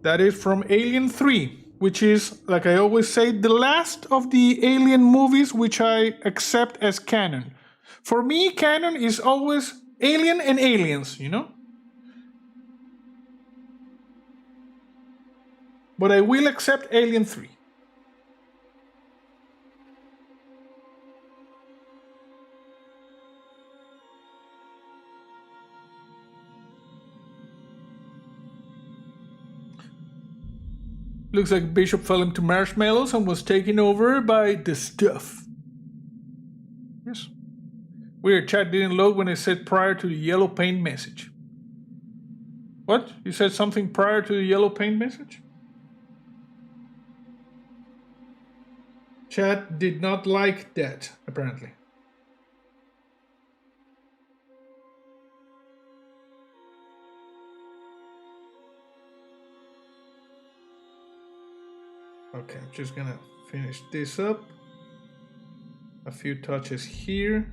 That is from Alien 3. Which is, like I always say, the last of the Alien movies which I accept as canon. For me, canon is always Alien and Aliens, you know? But I will accept Alien 3. Looks like Bishop fell into marshmallows and was taken over by the stuff. Yes. Weird, chat didn't load when I said prior to the yellow paint message. What? You said something prior to the yellow paint message? Chat did not like that, apparently. Okay, I'm just gonna finish this up. A few touches here.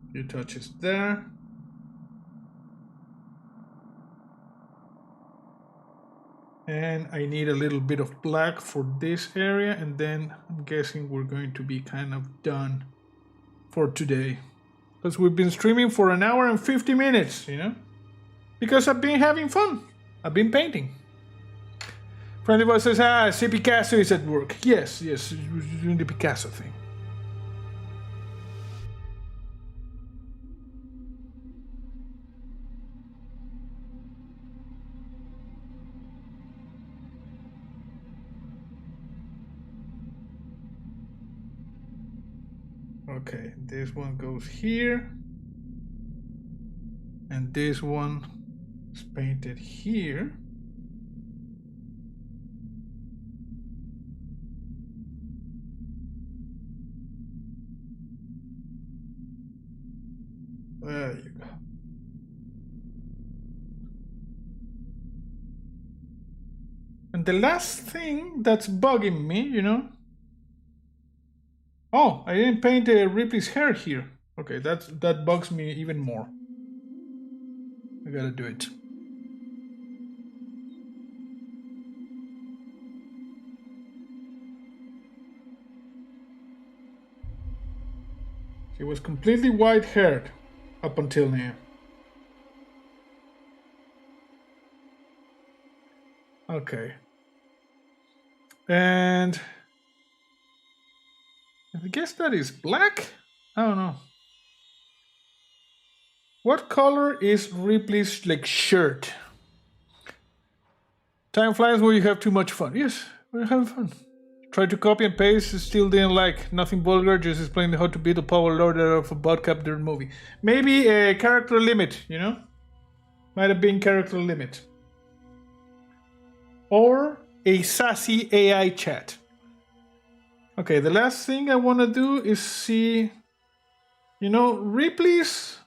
A few touches there. And I need a little bit of black for this area, and then I'm guessing we're going to be kind of done for today. Because we've been streaming for 1 hour and 50 minutes, you know? Because I've been having fun. I've been painting. Friendly voice says, see Picasso is at work. Yes, doing the Picasso thing. Okay, this one goes here. And this one is painted here. There you go. And the last thing that's bugging me, you know. Oh, I didn't paint Ripley's hair here. Okay, that bugs me even more. I gotta do it. She was completely white-haired up until now. Okay. And I guess that is black? I don't know. What color is Ripley's shirt? Time flies when you have too much fun. Yes, we're having fun. Tried to copy and paste, still didn't like. Nothing vulgar, just explaining how to be the power lord of a bot-captured movie. Maybe a character limit, you know? Might have been character limit. Or a sassy AI chat. Okay, the last thing I want to do is see, you know, Ripley's.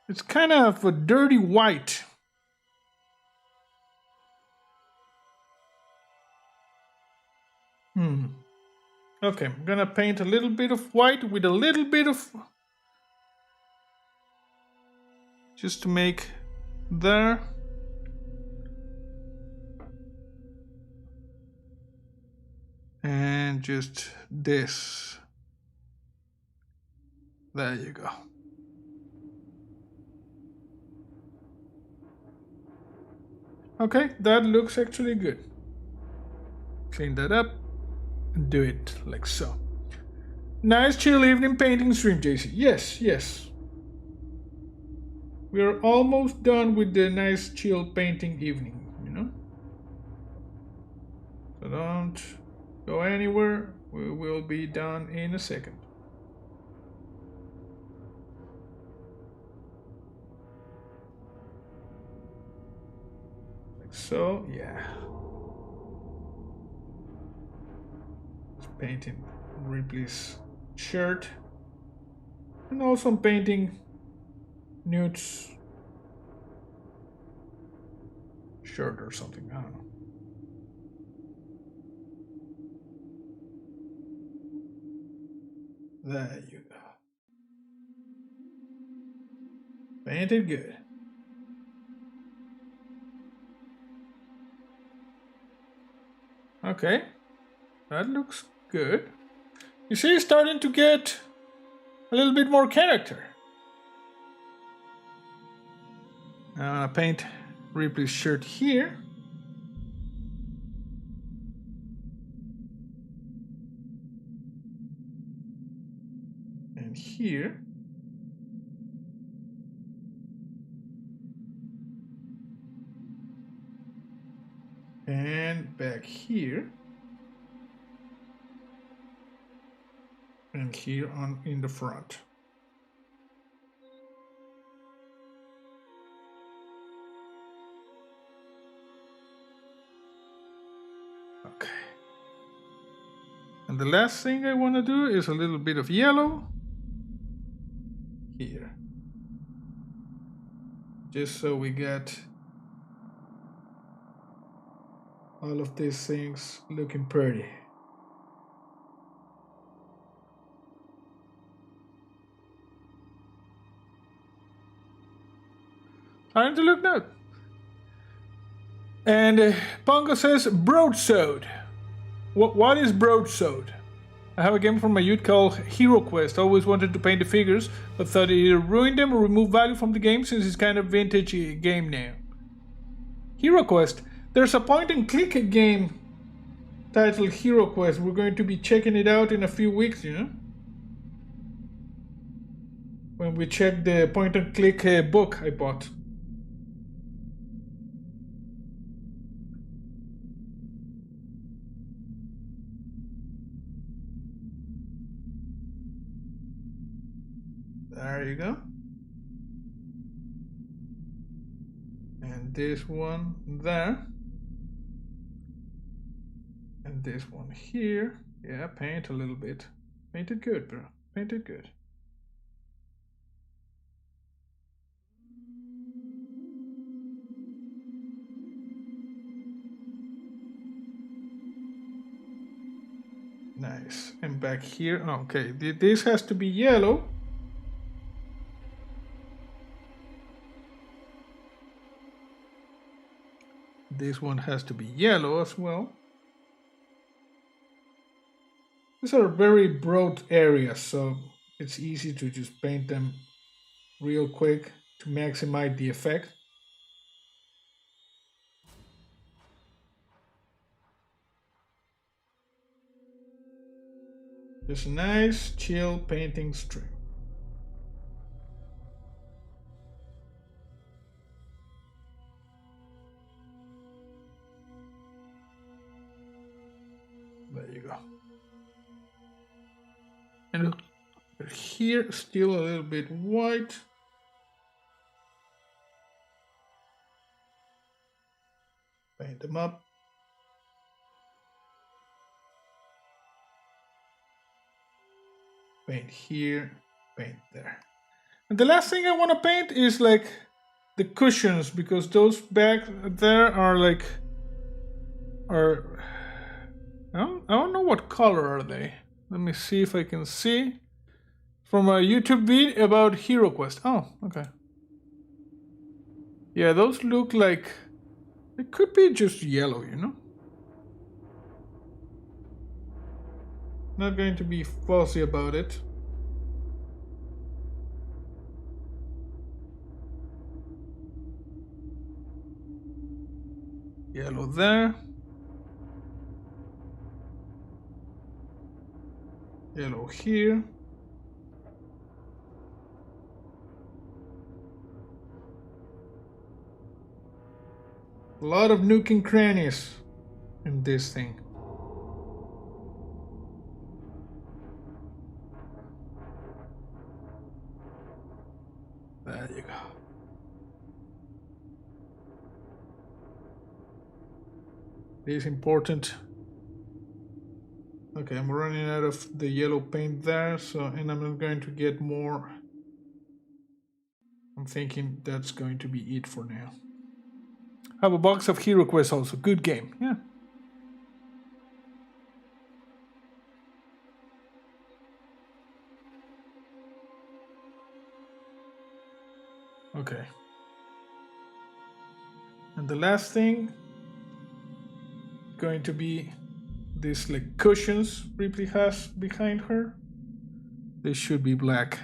It's kind of a dirty white. Okay, I'm gonna paint a little bit of white with a little bit of, just to make there. And just this. There you go. Okay, that looks actually good. Clean that up and do it like so. Nice chill evening painting stream, JC. Yes. We're almost done with the nice chill painting evening, you know? So don't go anywhere. We will be done in a second. Like so, yeah. Just painting Ripley's shirt. And also I'm painting Newt's shirt or something, I don't know. There you go. Painted good. Okay, that looks good. You see, it's starting to get a little bit more character. I'm gonna paint Ripley's shirt here. And here. And back here. And here on in the front. Okay. And the last thing I want to do is a little bit of yellow here. Just so we get all of these things looking pretty. Time to look now. And Pongo says broadsword. What is broadsword? I have a game from my youth called Hero Quest. I always wanted to paint the figures, but thought it either ruined them or removed value from the game since it's kind of vintage game now. Hero Quest. There's a point and click game titled Hero Quest. We're going to be checking it out in a few weeks, you know? When we check the point and click book I bought. There you go. And this one there. And this one here. Yeah, paint a little bit. Paint it good, bro. Paint it good. Nice. And back here, okay, this has to be yellow. This one has to be yellow as well. These are very broad areas, so it's easy to just paint them real quick to maximize the effect. Just a nice, chill painting stream. There you go. And here, still a little bit white. Paint them up. Paint here, paint there. And the last thing I want to paint is like the cushions, because those back there are like, I don't know what color are they. Let me see if I can see. From a YouTube video about Hero Quest. Oh, okay. Yeah, those look like, it could be just yellow, you know? Not going to be fussy about it. Yellow there. Yellow here. A lot of nook and crannies in this thing. There you go. It is important. Okay, I'm running out of the yellow paint there, so and I'm not going to get more. I'm thinking that's going to be it for now. Have a box of Hero Quest also. Good game, yeah. Okay. And the last thing going to be these like cushions Ripley has behind her. They should be black.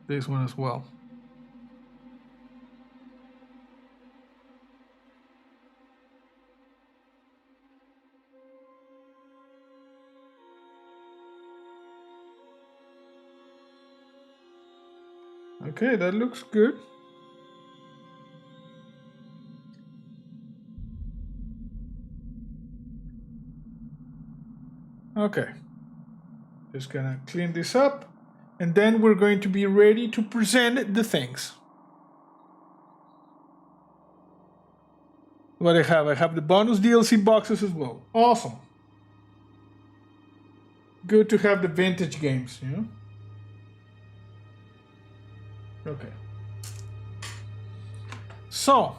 This one as well. Okay, that looks good. Okay, just gonna clean this up, and then we're going to be ready to present the things. What I have the bonus DLC boxes as well. Awesome. Good to have the vintage games, you know? Okay. So.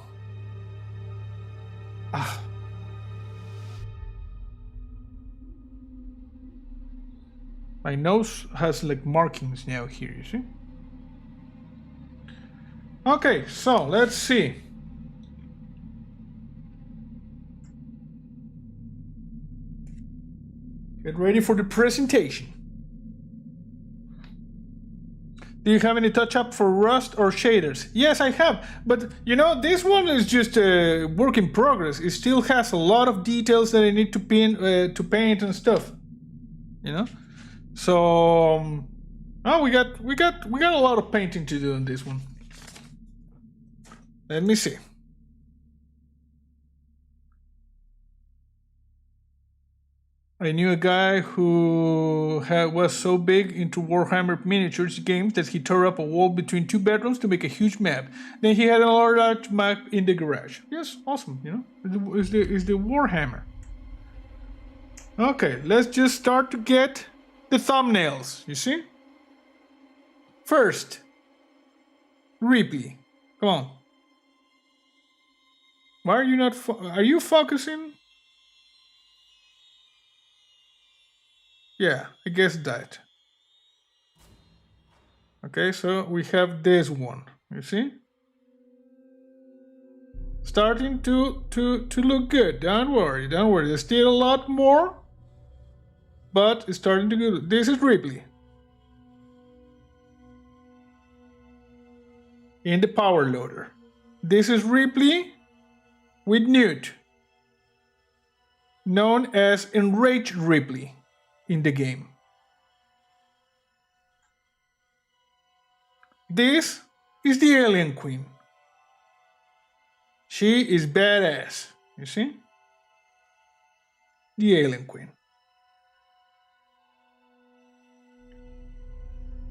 My nose has like markings now here, you see? Okay, so let's see. Get ready for the presentation. Do you have any touch-up for rust or shaders? Yes, I have, but you know, this one is just a work in progress. It still has a lot of details that I need to paint and stuff. You know, so we got a lot of painting to do on this one. Let me see. I knew a guy who was so big into Warhammer miniatures games that he tore up a wall between 2 bedrooms to make a huge map. Then he had a large map in the garage. Yes, awesome, you know, is the Warhammer. Okay, let's just start to get the thumbnails, you see? First, Ripley. Come on. Why are you not, are you focusing? Yeah, I guess that. Okay, so we have this one, you see? Starting to look good. Don't worry. There's still a lot more, but it's starting to go good. This is Ripley. In the power loader. This is Ripley with Newt, known as Enraged Ripley in the game. This is the Alien Queen. She is badass, you see? The Alien Queen.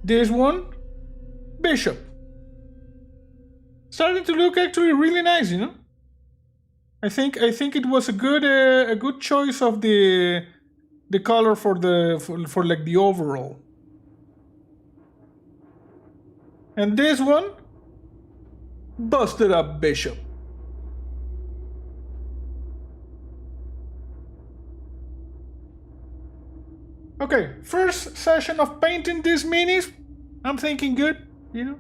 This one, Bishop. Starting to look actually really nice, you know? I think it was a good choice of the color for like the overall. And this one, busted up Bishop. Okay, first session of painting these minis. I'm thinking good, you know.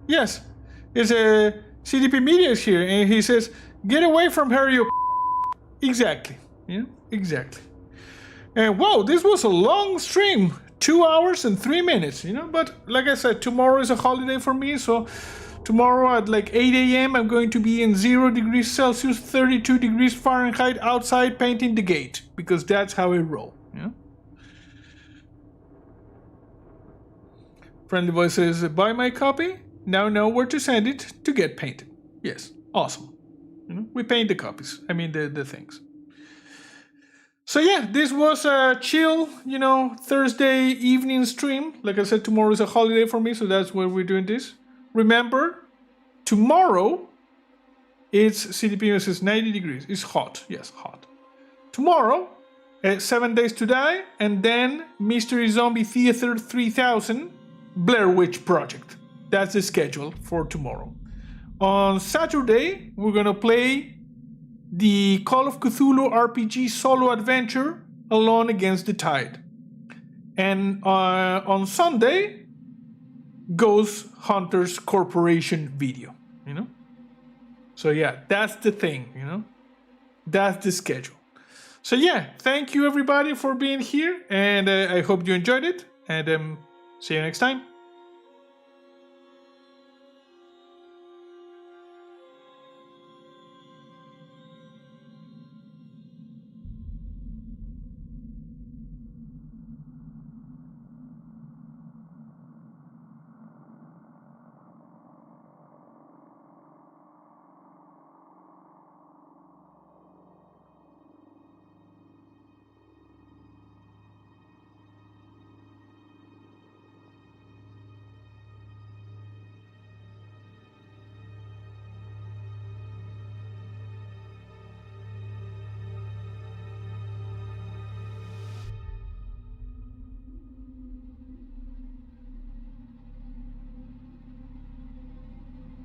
Yes, it's a CDP Media is here, and he says, "Get away from her, you." Exactly, you know, exactly. And wow, this was a long stream, 2 hours and 3 minutes, you know. But like I said, tomorrow is a holiday for me, so tomorrow at like 8 a.m. I'm going to be in 0 degrees Celsius, 32 degrees Fahrenheit outside painting the gate, because that's how I roll, you know. Friendly Voice says, buy my copy, now know where to send it to get painted. Yes, awesome. You know, we paint the copies, I mean the things. So yeah, this was a chill, you know, Thursday evening stream. Like I said, tomorrow is a holiday for me, so that's why we're doing this. Remember, tomorrow, it's CDP says 90 degrees. It's hot, yes, hot. Tomorrow, 7 Days to Die, and then Mystery Zombie Theater 3000, Blair Witch Project. That's the schedule for tomorrow. On Saturday, we're gonna play the Call of Cthulhu RPG solo adventure, Alone Against the Tide. And on Sunday, Ghost Hunters Corporation video, you know? So yeah, that's the thing, you know? That's the schedule. So yeah, thank you everybody for being here, and I hope you enjoyed it, and see you next time.